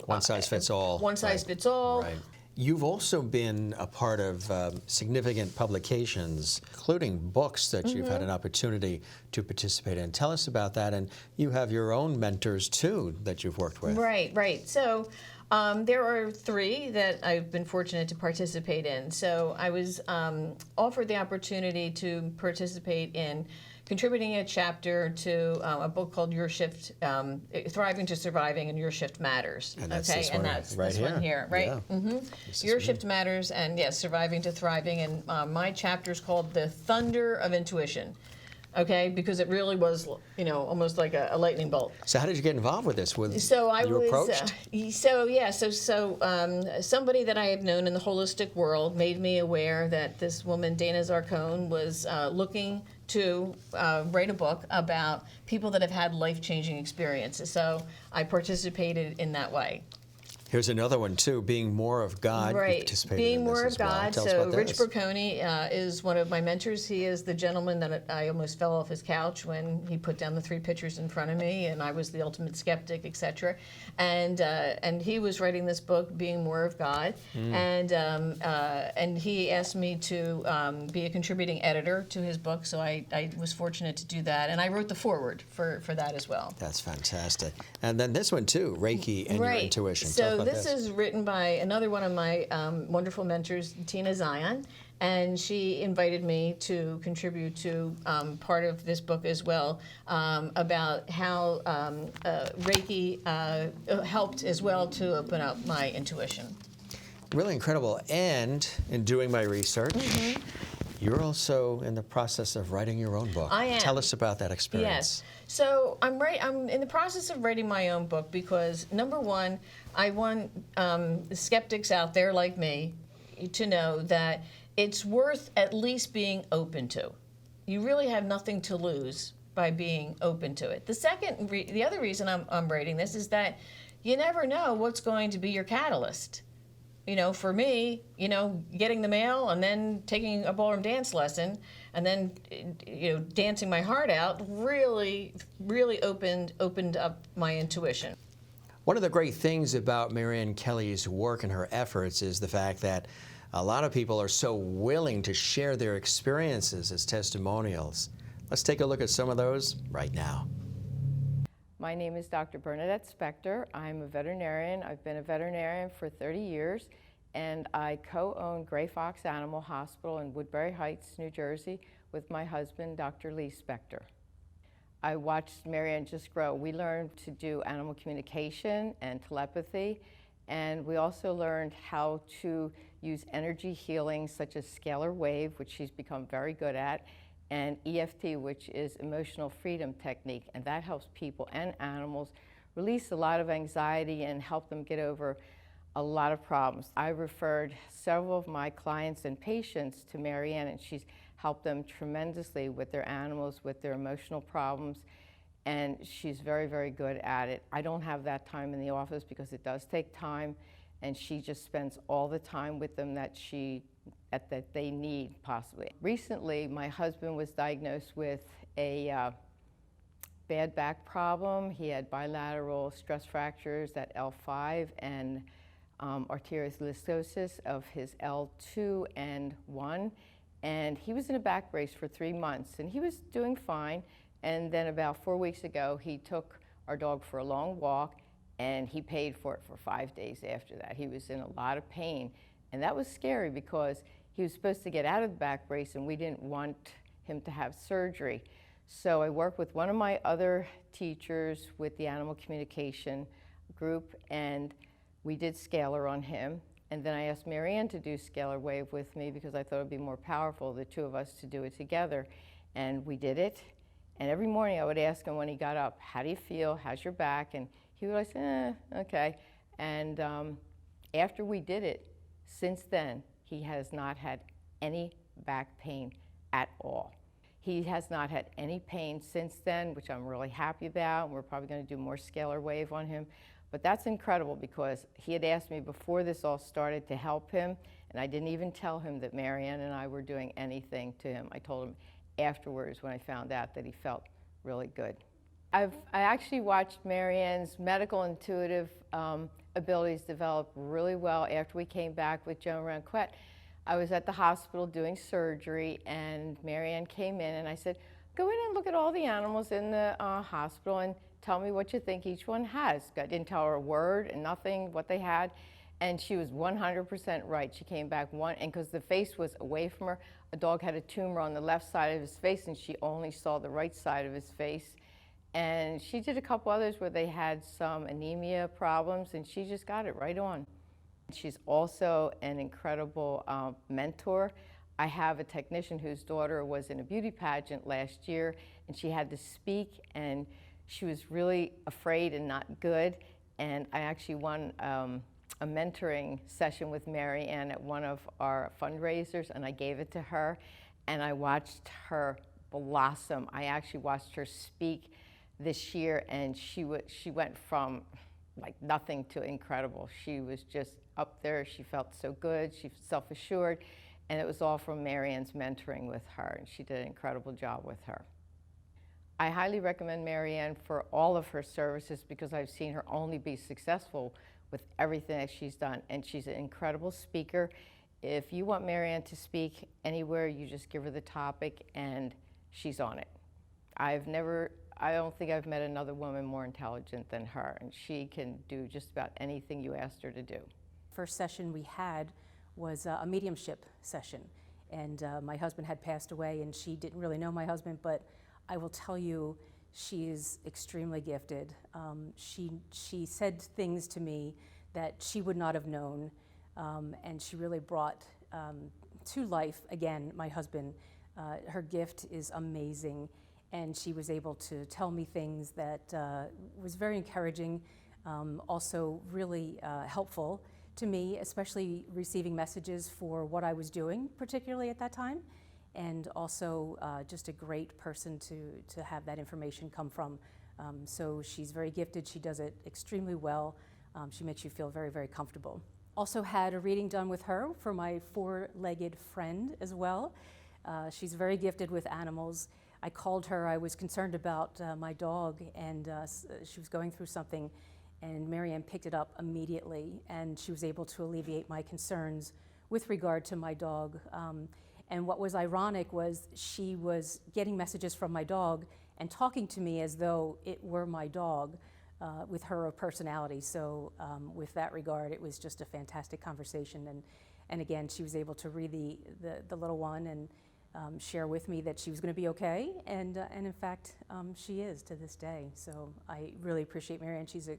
one size fits all. One size fits all. Right. You've also been a part of significant publications, including books that you've had an opportunity to participate in. Tell us about that. And you have your own mentors, too, that you've worked with. Right. So there are 3 that I've been fortunate to participate in. So I was offered the opportunity to participate in contributing a chapter to a book called Your Shift, Thriving to Surviving, and Your Shift Matters. And that's this one, that's right this here. One here, right? Yeah. Your Shift Matters, and yes, Surviving to Thriving. And my chapter is called The Thunder of Intuition. Okay, because it really was, almost like a lightning bolt. So how did you get involved with this? Approached? Somebody that I had known in the holistic world made me aware that this woman, Dana Zarcone, was looking to write a book about people that have had life-changing experiences. So I participated in that way. Here's another one, too, Being More of God. Right, Being More of God. So Rich this. Berconi is one of my mentors. He is the gentleman that I almost fell off his couch when he put down the 3 pictures in front of me, and I was the ultimate skeptic, etc. And he was writing this book, Being More of God, and he asked me to be a contributing editor to his book, so I was fortunate to do that, and I wrote the foreword for that as well. That's fantastic. And then this one, too, Reiki and Your Intuition. So this is written by another one of my wonderful mentors, Tina Zion, and she invited me to contribute to part of this book as well, about how Reiki helped as well to open up my intuition. Really incredible. And in doing my research, You're also in the process of writing your own book. I am. Tell us about that experience. Yes. So I'm in the process of writing my own book because, number one, I want the skeptics out there like me to know that it's worth at least being open to. You really have nothing to lose by being open to it. The other reason I'm writing this is that you never know what's going to be your catalyst. You know, for me, you know, getting the mail and then taking a ballroom dance lesson and then, you know, dancing my heart out really opened up my intuition. One of the great things about Maryann Kelly's work and her efforts is the fact that a lot of people are so willing to share their experiences as testimonials. Let's take a look at some of those right now. My name is Dr. Bernadette Spector. I'm a veterinarian. I've been a veterinarian for 30 years, and I co-own Gray Fox Animal Hospital in Woodbury Heights, New Jersey, with my husband, Dr. Lee Spector. I watched Maryann just grow. We learned to do animal communication and telepathy, and we also learned how to use energy healing such as Scalar Wave, which she's become very good at, and EFT, which is emotional freedom technique, and that helps people and animals release a lot of anxiety and help them get over a lot of problems. I referred several of my clients and patients to Maryann, and she's helped them tremendously with their animals, with their emotional problems, and she's very, very good at it. I don't have that time in the office because it does take time, and she just spends all the time with them that they need, possibly. Recently, my husband was diagnosed with a bad back problem. He had bilateral stress fractures at L5 and arteriosclerosis of his L2 and 1. And he was in a back brace for 3 months, and he was doing fine. And then about 4 weeks ago, he took our dog for a long walk, and he paid for it for 5 days after that. He was in a lot of pain, and that was scary because he was supposed to get out of the back brace, and we didn't want him to have surgery. So I worked with one of my other teachers with the animal communication group, and we did Scalar on him. And then I asked Maryann to do Scalar Wave with me because I thought it would be more powerful, the two of us, to do it together. And we did it. And every morning I would ask him when he got up, how do you feel? How's your back? And he would always say, okay. And after we did it, since then, he has not had any back pain at all. He has not had any pain since then, which I'm really happy about. We're probably going to do more Scalar Wave on him. But that's incredible because he had asked me before this all started to help him, and I didn't even tell him that Maryann and I were doing anything to him. I told him afterwards when I found out that he felt really good. I actually watched Maryann's medical intuitive abilities develop really well after we came back with Joan Ranquet. I was at the hospital doing surgery, and Maryann came in, and I said, go in and look at all the animals in the hospital and tell me what you think each one has. I didn't tell her a word and nothing, what they had, and she was 100% right. She came back and because the face was away from her, a dog had a tumor on the left side of his face, and she only saw the right side of his face. And she did a couple others where they had some anemia problems, and she just got it right on. She's also an incredible mentor. I have a technician whose daughter was in a beauty pageant last year, and she had to speak, and she was really afraid and not good. And I actually won a mentoring session with Maryann at one of our fundraisers, and I gave it to her, and I watched her blossom. I actually watched her speak this year, and she went from like nothing to incredible. She was just up there. She felt so good. She was self-assured, and it was all from Maryann's mentoring with her, and she did an incredible job with her. I highly recommend Maryann for all of her services because I've seen her only be successful with everything that she's done, and she's an incredible speaker. If you want Maryann to speak anywhere, you just give her the topic, and she's on it. I don't think I've met another woman more intelligent than her, and she can do just about anything you asked her to do. First session we had was a mediumship session, and my husband had passed away, and she didn't really know my husband, but I will tell you, she is extremely gifted. She said things to me that she would not have known, and she really brought to life. Again, my husband, her gift is amazing, and she was able to tell me things that was very encouraging, also really helpful to me, especially receiving messages for what I was doing, particularly at that time, and also just a great person to have that information come from. So she's very gifted. She does it extremely well. She makes you feel very, very comfortable. Also had a reading done with her for my four-legged friend as well. She's very gifted with animals. I called her. I was concerned about my dog, and she was going through something, and Maryann picked it up immediately, and she was able to alleviate my concerns with regard to my dog. And what was ironic was she was getting messages from my dog and talking to me as though it were my dog, with her personality. So with that regard, it was just a fantastic conversation. And again, she was able to read the little one and share with me that she was going to be okay. And in fact, she is to this day. So I really appreciate Maryann. She's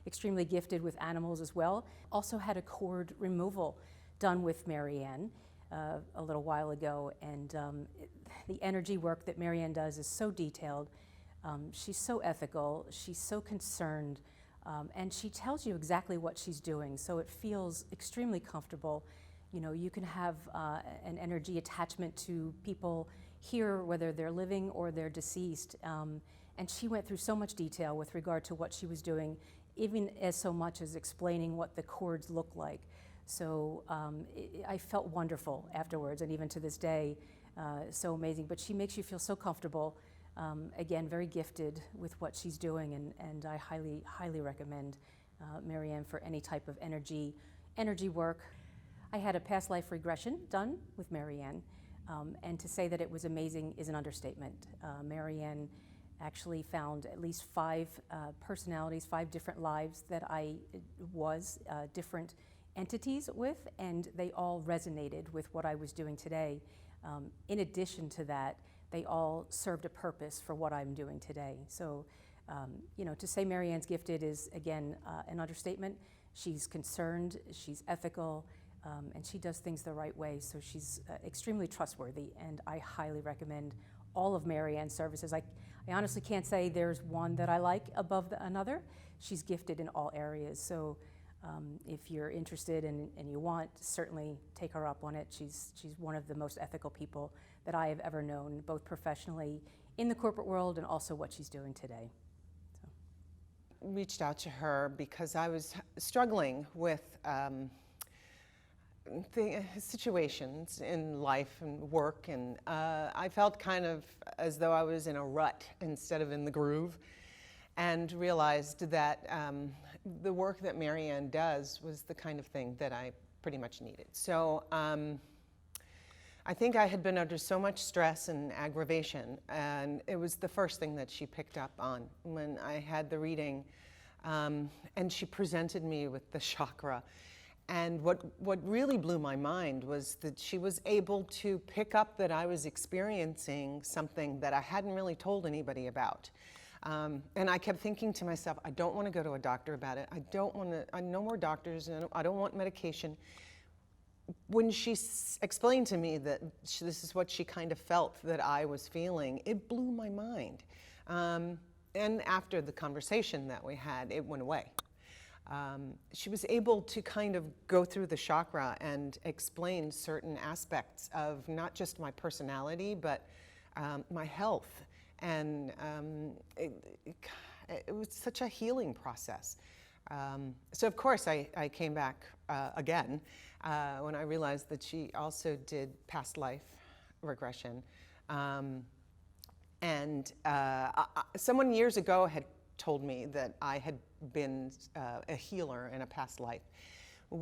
extremely gifted with animals as well. Also had a cord removal done with Maryann a little while ago. And the energy work that Maryann does is so detailed. She's so ethical, she's so concerned, and she tells you exactly what she's doing, so it feels extremely comfortable. You know, you can have an energy attachment to people here, whether they're living or they're deceased, and she went through so much detail with regard to what she was doing, even as so much as explaining what the cords look like. So I felt wonderful afterwards, and even to this day, so amazing. But she makes you feel so comfortable. Again, very gifted with what she's doing, and I highly, highly recommend Maryann for any type of energy work. I had a past life regression done with Maryann, and to say that it was amazing is an understatement. Maryann actually found at least 5 personalities, 5 different lives that I was different entities with, and they all resonated with what I was doing today. In addition to that, they all served a purpose for what I'm doing today. So, you know, to say Maryann's gifted is, again, an understatement. She's concerned, she's ethical, and she does things the right way. So she's extremely trustworthy, and I highly recommend all of Maryann's services. I honestly can't say there's one that I like above another. She's gifted in all areas. So if you're interested and you want, certainly take her up on it. She's one of the most ethical people that I have ever known, both professionally in the corporate world and also what she's doing today. So. Reached out to her because I was struggling with situations in life and work, and I felt kind of as though I was in a rut instead of in the groove, and realized that the work that Maryann does was the kind of thing that I pretty much needed. So I think I had been under so much stress and aggravation, and it was the first thing that she picked up on when I had the reading, and she presented me with the chakra. And what really blew my mind was that she was able to pick up that I was experiencing something that I hadn't really told anybody about. And I kept thinking to myself, I don't want to go to a doctor about it. I don't want to, no more doctors, and I don't want medication. When she explained to me that this is what she kind of felt that I was feeling, it blew my mind. And after the conversation that we had, it went away. She was able to kind of go through the chakra and explain certain aspects of not just my personality, but my health. And it was such a healing process. So of course I came back again when I realized that she also did past life regression. Someone years ago had told me that I had been a healer in a past life.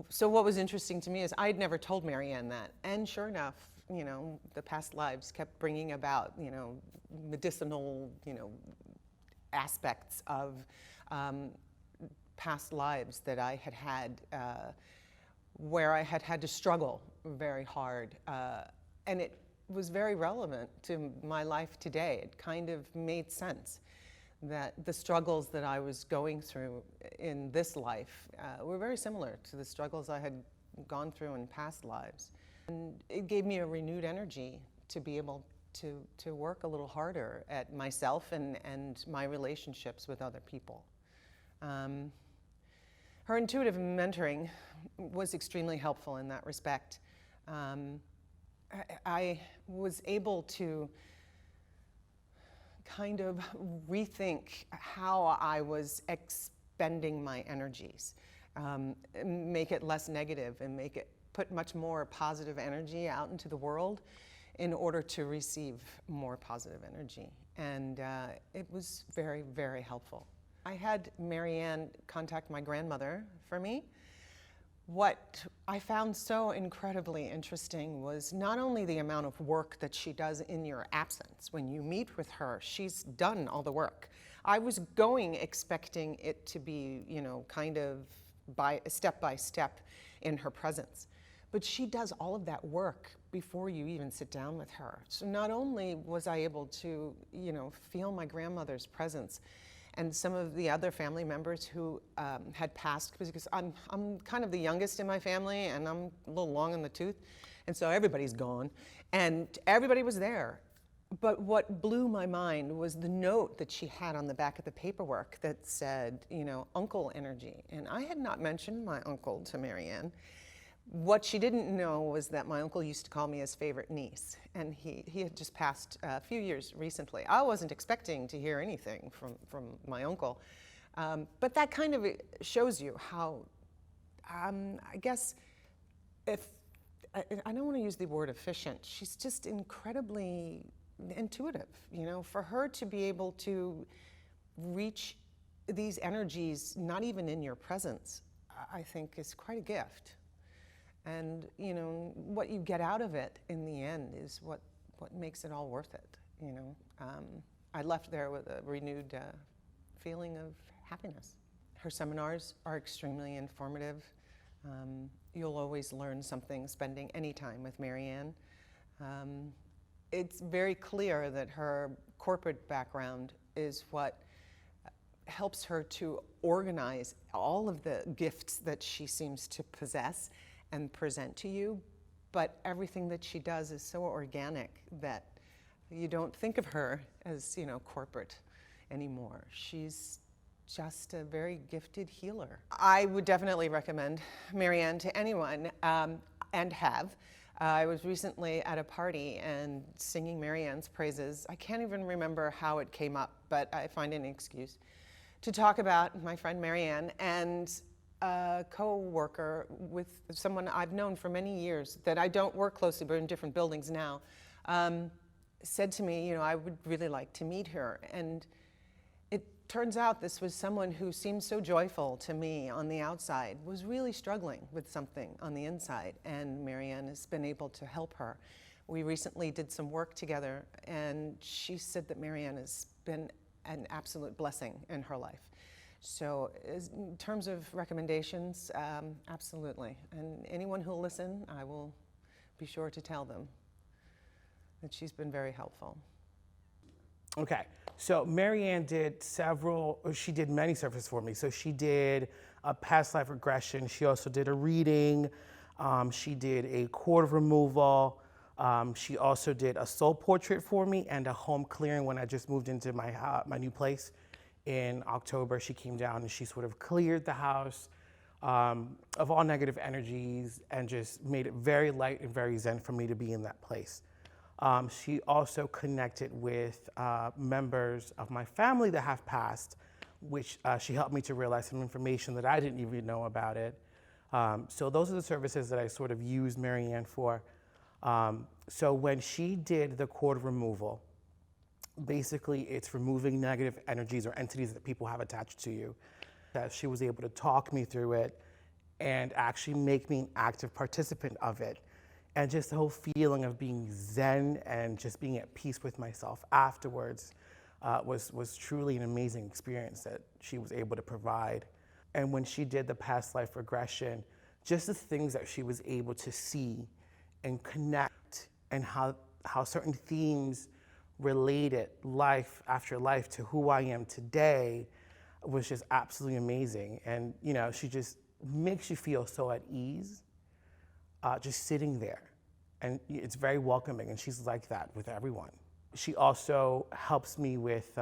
So what was interesting to me is I'd never told Maryann that. And sure enough, you know, the past lives kept bringing about, you know, medicinal, you know, aspects of past lives that I had had where I had had to struggle very hard. And it was very relevant to my life today. It kind of made sense that the struggles that I was going through in this life were very similar to the struggles I had gone through in past lives. And it gave me a renewed energy to be able to work a little harder at myself and my relationships with other people. Her intuitive mentoring was extremely helpful in that respect. I was able to kind of rethink how I was expending my energies, make it less negative and put much more positive energy out into the world in order to receive more positive energy. And it was very, very helpful. I had Maryann contact my grandmother for me. What I found so incredibly interesting was not only the amount of work that she does in your absence. When you meet with her, she's done all the work. I was going expecting it to be, kind of step by step in her presence. But she does all of that work before you even sit down with her. So not only was I able to, feel my grandmother's presence and some of the other family members who had passed, because I'm kind of the youngest in my family and I'm a little long in the tooth, and so everybody's gone, and everybody was there. But what blew my mind was the note that she had on the back of the paperwork that said, uncle energy. And I had not mentioned my uncle to Maryann. What she didn't know was that my uncle used to call me his favorite niece, and he had just passed a few years recently. I wasn't expecting to hear anything from my uncle, but that kind of shows you how, I guess, if I don't want to use the word efficient, she's just incredibly intuitive. For her to be able to reach these energies, not even in your presence, I think is quite a gift. And what you get out of it in the end is what makes it all worth it. I left there with a renewed feeling of happiness. Her seminars are extremely informative. You'll always learn something spending any time with Maryann. It's very clear that her corporate background is what helps her to organize all of the gifts that she seems to possess and present to you, but everything that she does is so organic that you don't think of her as, corporate anymore. She's just a very gifted healer. I would definitely recommend Maryann to anyone, and have. I was recently at a party and singing Maryann's praises. I can't even remember how it came up, but I find an excuse to talk about my friend Maryann, and a co-worker with someone I've known for many years that I don't work closely, but in different buildings now, said to me, I would really like to meet her. And it turns out this was someone who seemed so joyful to me on the outside, was really struggling with something on the inside, and Maryann has been able to help her. We recently did some work together, and she said that Maryann has been an absolute blessing in her life. So in terms of recommendations, absolutely. And anyone who'll listen, I will be sure to tell them that she's been very helpful. Okay, so Maryann she did many services for me. So she did a past life regression. She also did a reading. She did a cord removal. She also did a soul portrait for me and a home clearing when I just moved into my new place. In October, she came down and she sort of cleared the house of all negative energies and just made it very light and very zen for me to be in that place. She also connected with members of my family that have passed, which she helped me to realize some information that I didn't even know about it. So those are the services that I sort of used Maryann for. So when she did the cord removal, basically, it's removing negative energies or entities that people have attached to you. That she was able to talk me through it and actually make me an active participant of it. And just the whole feeling of being zen and just being at peace with myself afterwards was truly an amazing experience that she was able to provide. And when she did the past life regression, just the things that she was able to see and connect, and how certain themes related life after life to who I am today was just absolutely amazing. And she just makes you feel so at ease, just sitting there And it's very welcoming, and she's like that with everyone. She also helps me with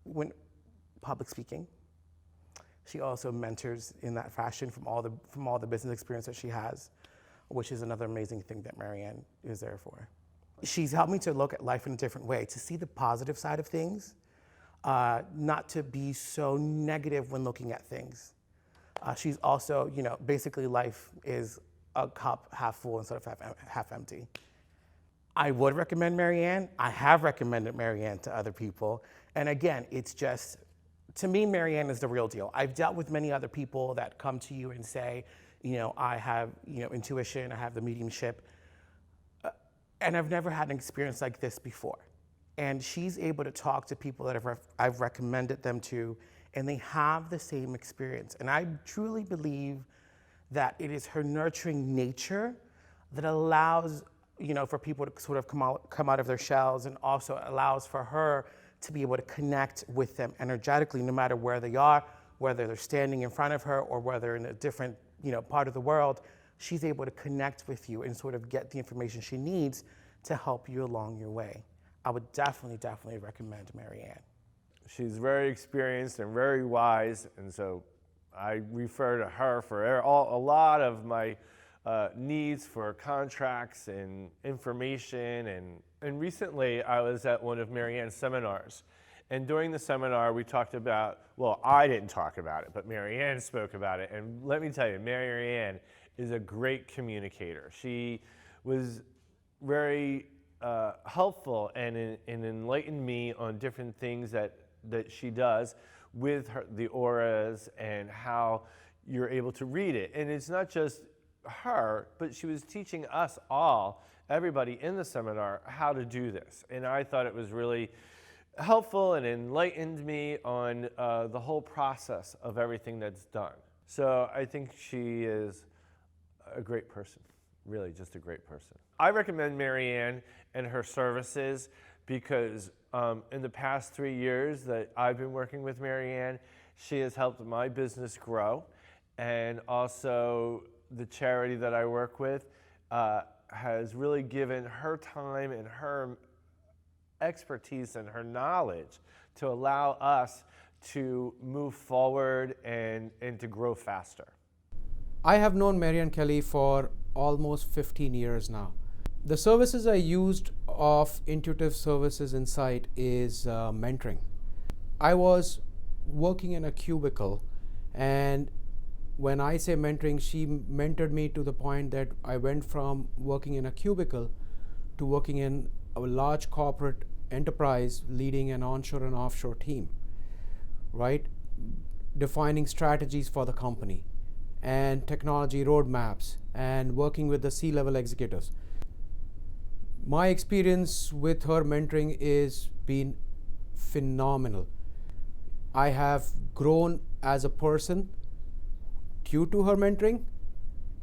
when public speaking. She also mentors in that fashion from all the business experience that she has, which is another amazing thing that Maryann is there for. She's helped me to look at life in a different way, to see the positive side of things, not to be so negative when looking at things. She's also, basically life is a cup half full instead of half empty. I would recommend Maryann. I have recommended Maryann to other people. And again, it's just, to me, Maryann is the real deal. I've dealt with many other people that come to you and say, I have, intuition, I have the mediumship, and I've never had an experience like this before. And she's able to talk to people that I've recommended them to, and they have the same experience. And I truly believe that it is her nurturing nature that allows, for people to sort of come out of their shells, and also allows for her to be able to connect with them energetically, no matter where they are, whether they're standing in front of her or whether in a different, part of the world. She's able to connect with you and sort of get the information she needs to help you along your way. I would definitely recommend Maryann. She's very experienced and very wise, and so I refer to her for a lot of my needs for contracts and information. And recently I was at one of Maryann's seminars. And during the seminar we talked about, well, I didn't talk about it, but Maryann spoke about it. And let me tell you, Maryann is a great communicator. She was very helpful and enlightened me on different things that she does with the auras and how you're able to read it. And it's not just her, but she was teaching us all, everybody in the seminar, how to do this. And I thought it was really helpful and enlightened me on the whole process of everything that's done. So I think she is a great person, really just a great person. I recommend Maryann and her services because in the past 3 years that I've been working with Maryann, she has helped my business grow, and also the charity that I work with has really given her time and her expertise and her knowledge to allow us to move forward and to grow faster. I have known Maryann Kelly for almost 15 years now. The services I used of Intuitive Services Insight is mentoring. I was working in a cubicle, and when I say mentoring, she mentored me to the point that I went from working in a cubicle to working in a large corporate enterprise leading an onshore and offshore team, right? Defining strategies for the company and technology roadmaps and working with the C-level executives. My experience with her mentoring is been phenomenal. I have grown as a person due to her mentoring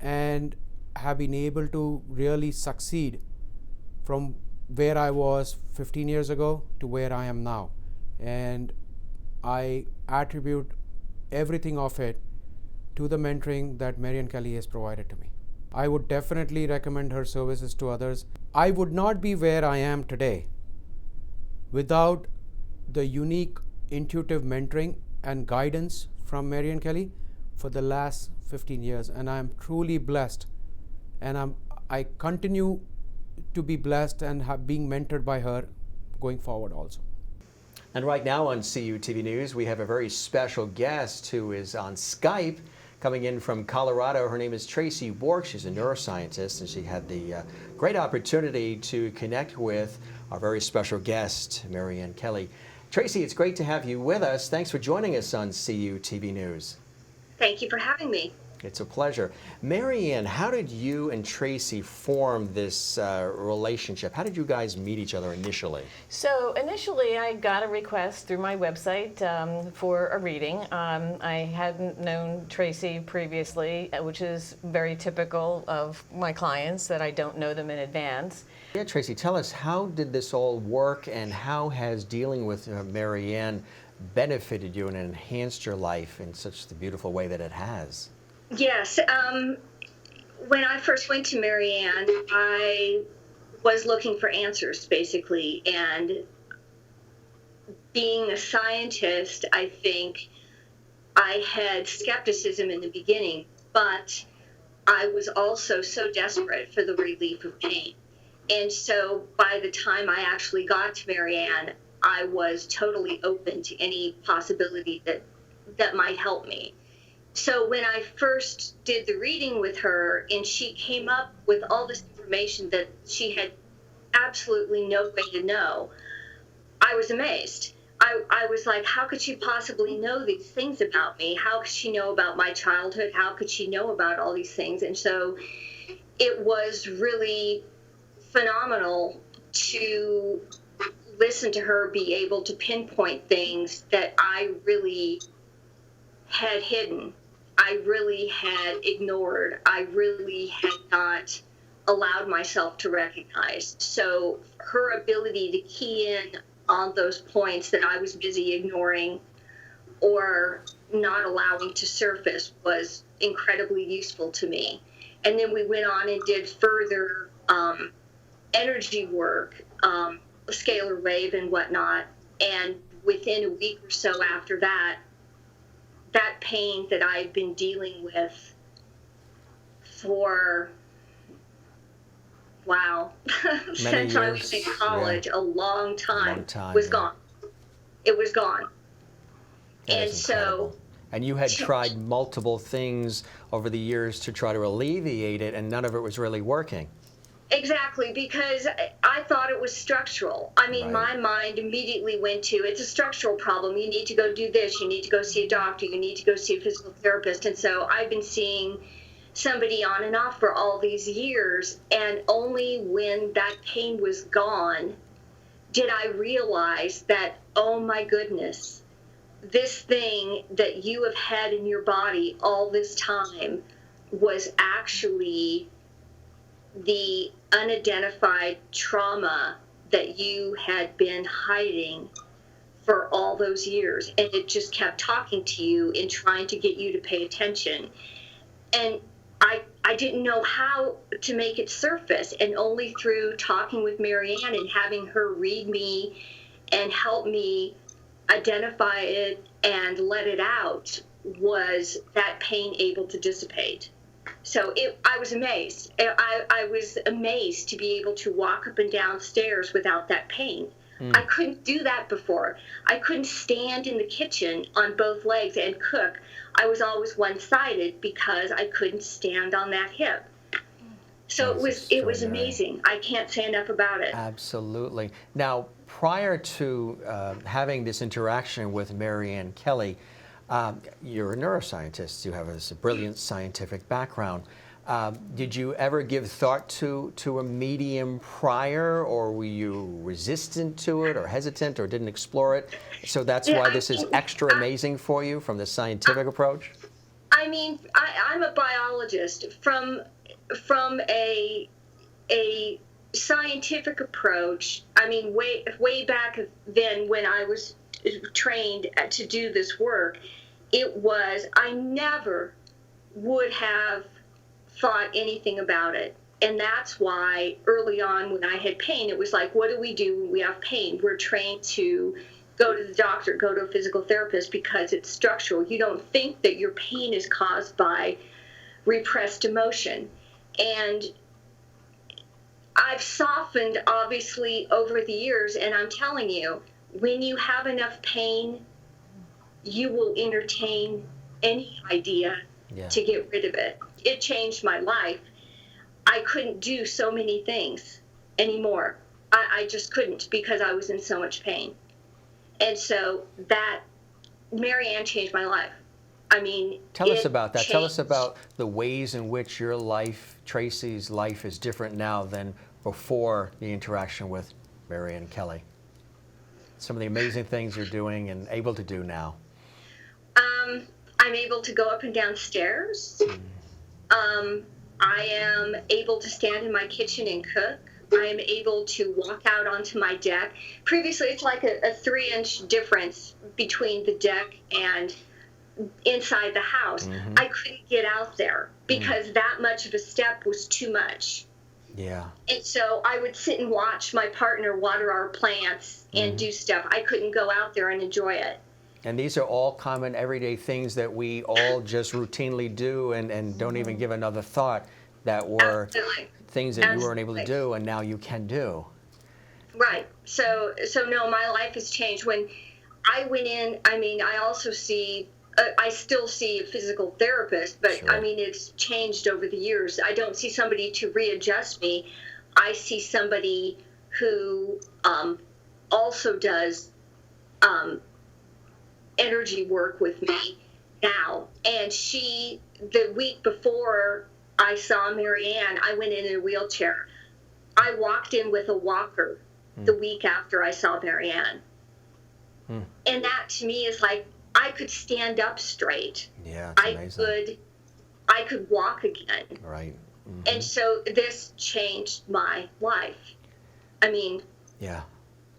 and have been able to really succeed from where I was 15 years ago to where I am now. And I attribute everything of it to the mentoring that Maryann Kelly has provided to me. I would definitely recommend her services to others. I would not be where I am today without the unique intuitive mentoring and guidance from Maryann Kelly for the last 15 years. And I'm truly blessed. And I continue to be blessed and being mentored by her going forward also. And right now on CUTV News, we have a very special guest who is on Skype, coming in from Colorado. Her name is Tracy Bork. She's a neuroscientist, and she had the great opportunity to connect with our very special guest, Maryann Kelly. Tracy, it's great to have you with us. Thanks for joining us on CUTV News. Thank you for having me. It's a pleasure. Maryann, how did you and Tracy form this relationship? How did you guys meet each other initially? So initially I got a request through my website for a reading. I hadn't known Tracy previously, which is very typical of my clients, that I don't know them in advance. Yeah, Tracy, tell us, how did this all work, and how has dealing with Maryann benefited you and enhanced your life in such the beautiful way that it has? Yes. when I first went to Maryann, I was looking for answers, basically. And being a scientist, I think I had skepticism in the beginning, but I was also so desperate for the relief of pain. And so by the time I actually got to Maryann, I was totally open to any possibility that might help me. So when I first did the reading with her and she came up with all this information that she had absolutely no way to know, I was amazed. I was like, how could she possibly know these things about me? How could she know about my childhood? How could she know about all these things? And so it was really phenomenal to listen to her be able to pinpoint things that I really had hidden, I really had ignored, I really had not allowed myself to recognize. So her ability to key in on those points that I was busy ignoring or not allowing to surface was incredibly useful to me. And then we went on and did further energy work, Scalar Wave and whatnot. And within a week or so after that, that pain that I had been dealing with for, wow, since I was in college, a long time, was gone. It was gone. And so, and you had tried multiple things over the years to try to alleviate it, and none of it was really working. Exactly, because I thought it was structural. I mean, my mind immediately went to, it's a structural problem. You need to go do this. You need to go see a doctor. You need to go see a physical therapist. And so I've been seeing somebody on and off for all these years, and only when that pain was gone did I realize that, oh my goodness, this thing that you have had in your body all this time was actually the unidentified trauma that you had been hiding for all those years. And it just kept talking to you and trying to get you to pay attention. And I didn't know how to make it surface. And only through talking with Maryann and having her read me and help me identify it and let it out was that pain able to dissipate. So I was amazed. I was amazed to be able to walk up and down stairs without that pain. I couldn't do that before. I couldn't stand in the kitchen on both legs and cook. I was always one-sided because I couldn't stand on that hip. So it was amazing. I can't say enough about it. Absolutely. Now, prior to having this interaction with Maryann Kelly, you're a neuroscientist. You have a brilliant scientific background. Did you ever give thought to a medium prior, or were you resistant to it or hesitant or didn't explore it? So that's why this is extra amazing for you from the scientific approach? I mean, I'm a biologist. From a scientific approach, I mean, way back then when I was trained to do this work, I never would have thought anything about it. And that's why early on when I had pain, it was like, what do we do when we have pain? We're trained to go to the doctor, go to a physical therapist because it's structural. You don't think that your pain is caused by repressed emotion. And I've softened, obviously, over the years, and I'm telling you, when you have enough pain, you will entertain any idea to get rid of it. It changed my life. I couldn't do so many things anymore. I just couldn't because I was in so much pain. And so that, Maryann changed my life. I mean, tell us about that. Tell us about the ways in which your life, Tracy's life, is different now than before the interaction with Maryann Kelly. Some of the amazing things you're doing and able to do now. I'm able to go up and down stairs. I am able to stand in my kitchen and cook. I am able to walk out onto my deck. Previously, it's like a 3-inch difference between the deck and inside the house. I couldn't get out there because that much of a step was too much. Yeah. And so I would sit and watch my partner water our plants and do stuff. I couldn't go out there and enjoy it. And these are all common everyday things that we all just routinely do and don't even give another thought that were Absolutely. things that you weren't Absolutely. able to do and now you can do. Right. So no, my life has changed. When I went in, I mean, I also see, I still see a physical therapist, but Sure. I mean, it's changed over the years. I don't see somebody to readjust me. I see somebody who also does energy work with me now. And the week before I saw Maryann, I went in a wheelchair. I walked in with a walker the week after I saw Maryann. And that to me is like, I could stand up straight. Yeah, it's amazing. I could walk again. Right. And so this changed my life. I mean, Yeah.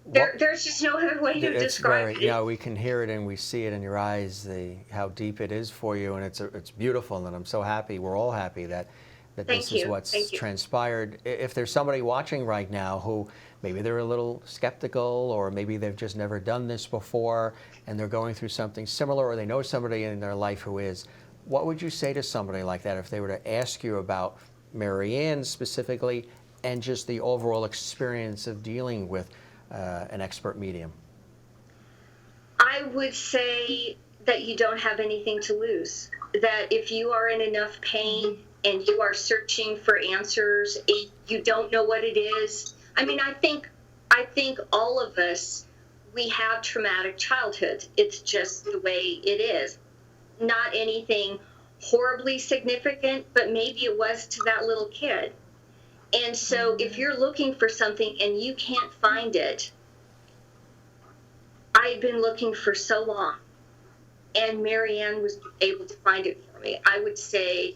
there's just no other way to It's describe it. yeah, we can hear it and we see it in your eyes, how deep it is for you, and it's beautiful, and I'm so happy, we're all happy that Thank this is you. what's Thank you. transpired. If there's somebody watching right now who maybe they're a little skeptical, or maybe they've just never done this before and they're going through something similar, or they know somebody in their life who is, what would you say to somebody like that if they were to ask you about Maryann specifically and just the overall experience of dealing with an expert medium? I would say that you don't have anything to lose. That if you are in enough pain and you are searching for answers, and you don't know what it is. I mean, I think all of us, we have traumatic childhoods. It's just the way it is. Not anything horribly significant, but maybe it was to that little kid. And so if you're looking for something and you can't find it, I've been looking for so long, and Maryann was able to find it for me. I would say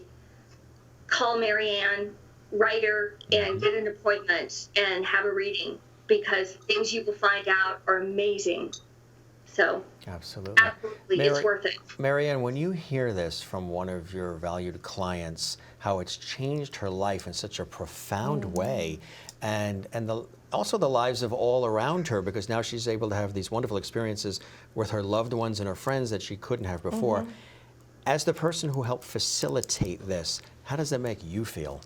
call Maryann, write her, and get an appointment and have a reading, because things you will find out are amazing. So Absolutely. it's worth it. Maryann, when you hear this from one of your valued clients, how it's changed her life in such a profound way, and also the lives of all around her, because now she's able to have these wonderful experiences with her loved ones and her friends that she couldn't have before. As the person who helped facilitate this, how does that make you feel?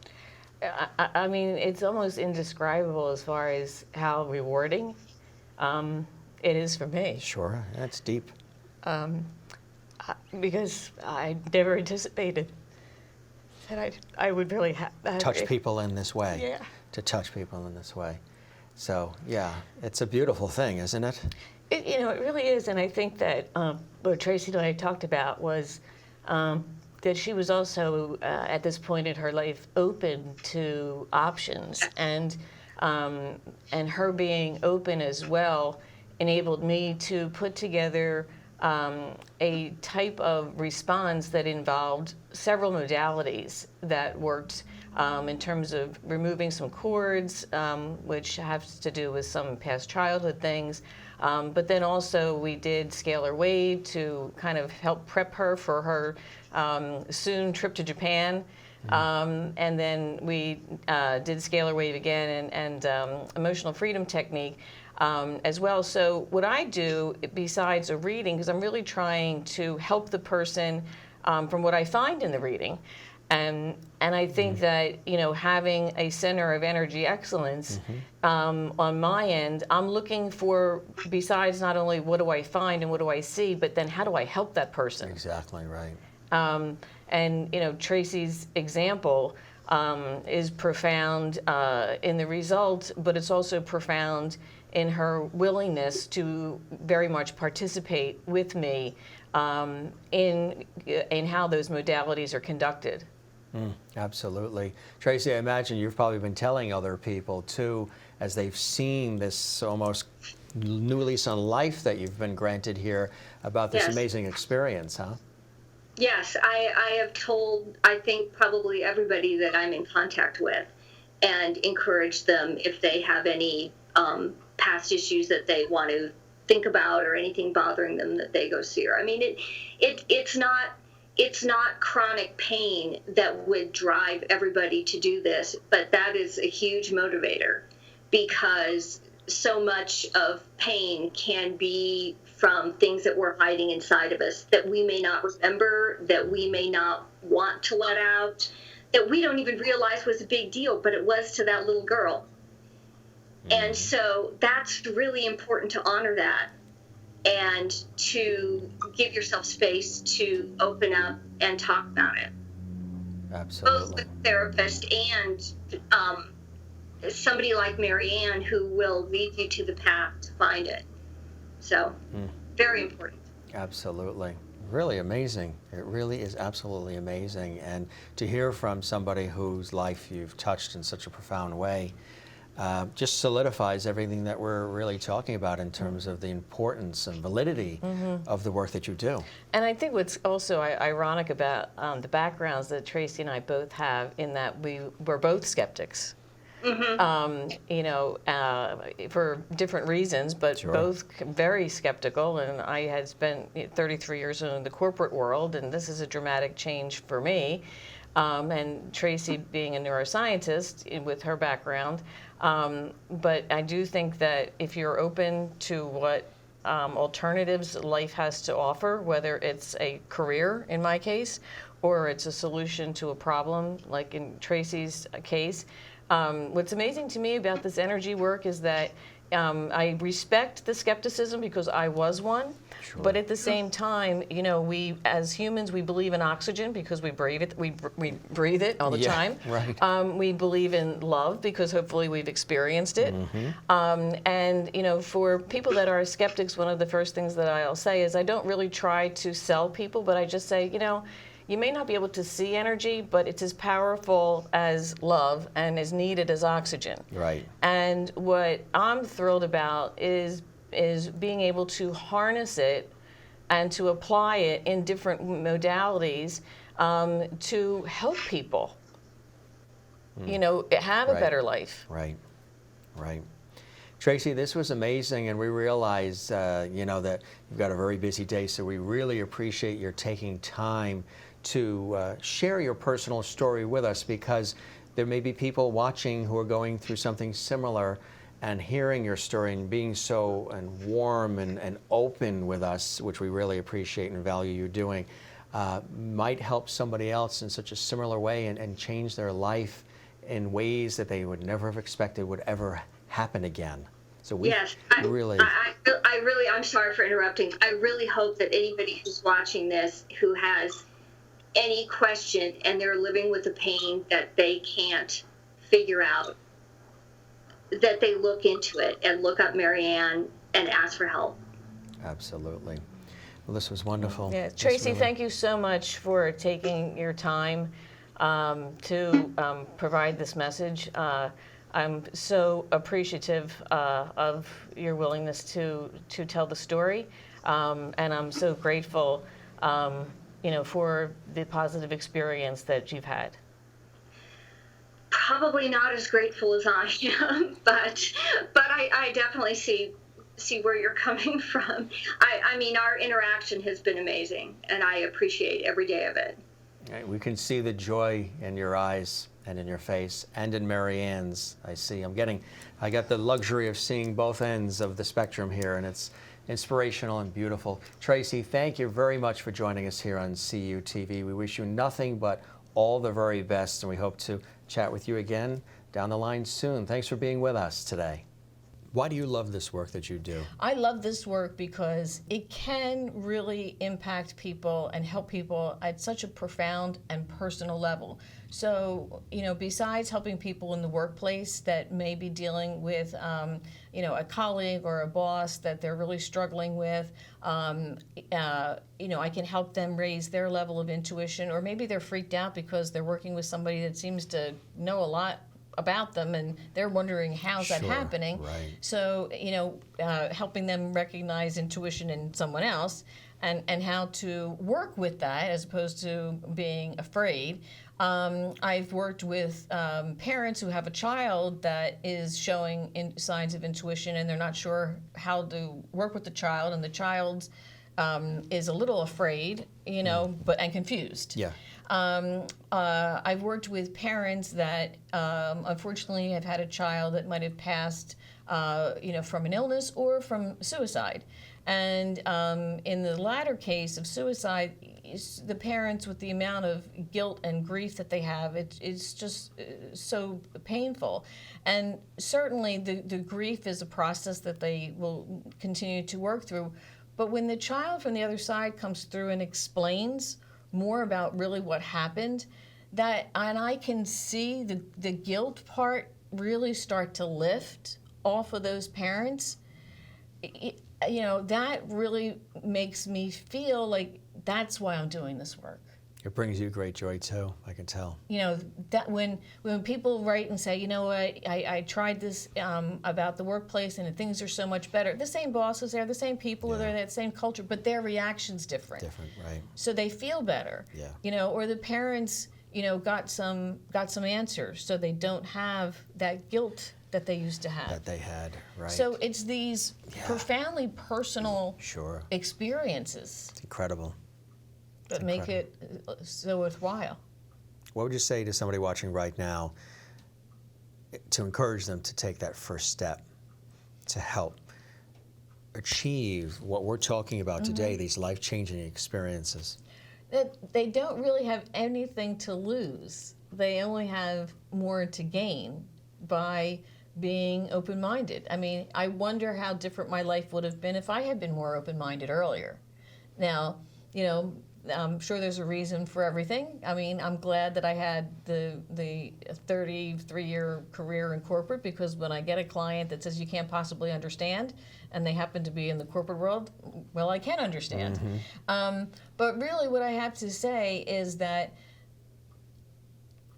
I mean, it's almost indescribable as far as how rewarding it is for me. Sure, that's deep. Because I never anticipated that I would really have Touch people in this way. Yeah. To touch people in this way. So, yeah, it's a beautiful thing, isn't it? It really is, and I think that what Tracy and I talked about was that she was also, at this point in her life, open to options, and her being open as well enabled me to put together a type of response that involved several modalities that worked in terms of removing some cords, which has to do with some past childhood things. But then also we did Scalar Wave to kind of help prep her for her soon trip to Japan. And then we did Scalar Wave again and emotional freedom technique as well. So what I do, besides a reading, because I'm really trying to help the person from what I find in the reading. And I think that, having a center of energy excellence on my end, I'm looking for, besides not only what do I find and what do I see, but then how do I help that person? Exactly right. And Tracy's example is profound in the result, but it's also profound in her willingness to very much participate with me in how those modalities are conducted. Absolutely. Tracy, I imagine you've probably been telling other people too, as they've seen this almost new lease on life that you've been granted here, about this Yes. amazing experience, huh? Yes, I have told, I think, probably everybody that I'm in contact with, and encourage them if they have any past issues that they want to think about or anything bothering them that they go see her. I mean, it's not chronic pain that would drive everybody to do this, but that is a huge motivator, because so much of pain can be from things that we're hiding inside of us that we may not remember, that we may not want to let out, that we don't even realize was a big deal, but it was to that little girl. And so that's really important to honor that and to give yourself space to open up and talk about it. Absolutely. Both with a therapist and somebody like Maryann who will lead you to the path to find it. So, very important. Absolutely. Really amazing. It really is absolutely amazing. And to hear from somebody whose life you've touched in such a profound way just solidifies everything that we're really talking about in terms of the importance and validity of the work that you do. And I think what's also ironic about the backgrounds that Tracy and I both have, in that we're both skeptics. You know, for different reasons, but both very skeptical. And I had spent 33 years in the corporate world, and this is a dramatic change for me. And Tracy being a neuroscientist with her background. But I do think that if you're open to what alternatives life has to offer, whether it's a career in my case, or it's a solution to a problem like in Tracy's case, what's amazing to me about this energy work is that I respect the skepticism because I was one, but at the same time, you know, we as humans, we believe in oxygen because we breathe it. We breathe it all the time. Right. We believe in love because hopefully we've experienced it. And you know, for people that are skeptics, one of the first things that I'll say is I don't really try to sell people, but I just say, you know, you may not be able to see energy, but it's as powerful as love and as needed as oxygen. Right. And what I'm thrilled about is being able to harness it and to apply it in different modalities to help people, you know, have a better life. Right, right. Tracy, this was amazing, and we realize, you know, that you've got a very busy day, so we really appreciate your taking time to share your personal story with us, because there may be people watching who are going through something similar, and hearing your story and being so warm and open with us, which we really appreciate and value you doing, might help somebody else in such a similar way and change their life in ways that they would never have expected would ever happen again. So we I'm sorry for interrupting. I really hope that anybody who's watching this who has any question and they're living with a pain that they can't figure out, that they look into it and look up Maryann and ask for help. Absolutely. Well, this was wonderful. Yeah, Tracy, thank you so much for taking your time to provide this message. I'm so appreciative of your willingness to tell the story, and I'm so grateful, you know, for the positive experience that you've had. Probably not as grateful as I am, but I definitely see where you're coming from. I mean, our interaction has been amazing, and I appreciate every day of it. We can see the joy in your eyes and in your face, and in Maryann's. I got the luxury of seeing both ends of the spectrum here, and it's inspirational and beautiful. Tracy, thank you very much for joining us here on CUTV. We wish you nothing but all the very best, and we hope to chat with you again down the line soon. Thanks for being with us today. Why do you love this work that you do? I love this work because it can really impact people and help people at such a profound and personal level. So, you know, besides helping people in the workplace that may be dealing with, you know, a colleague or a boss that they're really struggling with, you know, I can help them raise their level of intuition, or maybe they're freaked out because they're working with somebody that seems to know a lot about them and they're wondering how's that happening. Right. So, you know, helping them recognize intuition in someone else and how to work with that as opposed to being afraid, I've worked with parents who have a child that is showing signs of intuition and they're not sure how to work with the child, and the child is a little afraid, you know, and confused. Yeah. I've worked with parents that unfortunately have had a child that might have passed, you know, from an illness or from suicide. And in the latter case of suicide, the parents, with the amount of guilt and grief that they have, it's just so painful. And certainly the grief is a process that they will continue to work through. But when the child from the other side comes through and explains more about really what happened, and I can see the guilt part really start to lift off of those parents, you know, that really makes me feel like that's why I'm doing this work. It brings you great joy too, I can tell. You know, that when people write and say, you know what, I tried this about the workplace and things are so much better. The same bosses there, the same people are there, that same culture, but their reaction's different. Different, right. So they feel better. Yeah. You know, or the parents, you know, got some answers, so they don't have that guilt that they used to have. That they had, right. So it's these profoundly personal experiences. It's incredible. That make it so worthwhile. What would you say to somebody watching right now to encourage them to take that first step to help achieve what we're talking about today, these life-changing experiences? That they don't really have anything to lose. They only have more to gain by being open-minded. I mean, I wonder how different my life would have been if I had been more open-minded earlier. Now, you know, I'm sure there's a reason for everything. I mean, I'm glad that I had the 33-year career in corporate, because when I get a client that says you can't possibly understand, and they happen to be in the corporate world, well, I can understand. But really what I have to say is that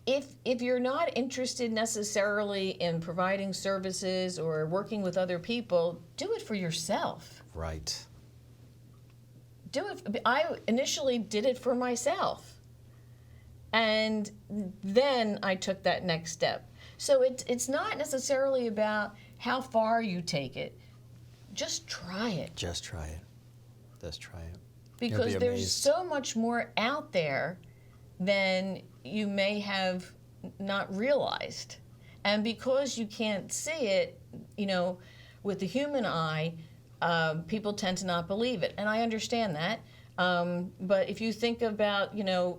if you're not interested necessarily in providing services or working with other people, do it for yourself. Right. Do it. I initially did it for myself, and then I took that next step. So it's not necessarily about how far you take it. Just try it. Just try it. Just try it. Because there's so much more out there than you may have not realized. And because you can't see it, you know, with the human eye, people tend to not believe it, and I understand that. But if you think about, you know,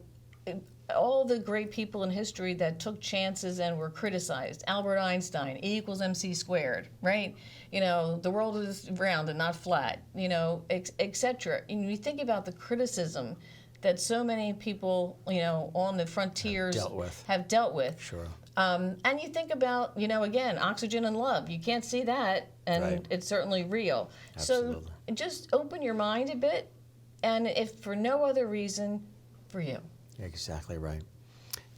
all the great people in history that took chances and were criticized, Albert Einstein, E=mc², right? You know, the world is round and not flat, you know, etc. And you think about the criticism that so many people, you know, on the frontiers have dealt with. Sure. And you think about, you know, again, oxygen and love. You can't see that, and it's certainly real. Absolutely. So just open your mind a bit, and if for no other reason, for you. Exactly right.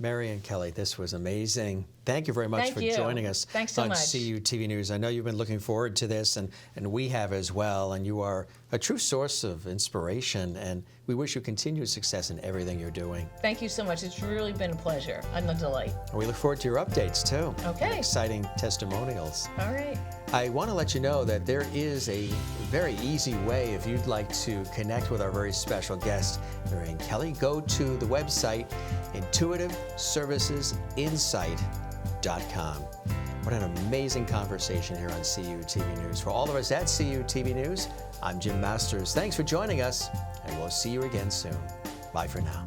Maryann Kelly, this was amazing. Thank you very much for joining us so on much. CUTV News. I know you've been looking forward to this, and we have as well, and you are a true source of inspiration, and we wish you continued success in everything you're doing. Thank you so much. It's really been a pleasure and a delight. And we look forward to your updates, too. Okay. Exciting testimonials. All right. I want to let you know that there is a very easy way if you'd like to connect with our very special guest, Maryann Kelly. Go to the website, intuitiveservicesinsight.com. What an amazing conversation here on CUTV News. For all of us at CUTV News, I'm Jim Masters. Thanks for joining us, and we'll see you again soon. Bye for now.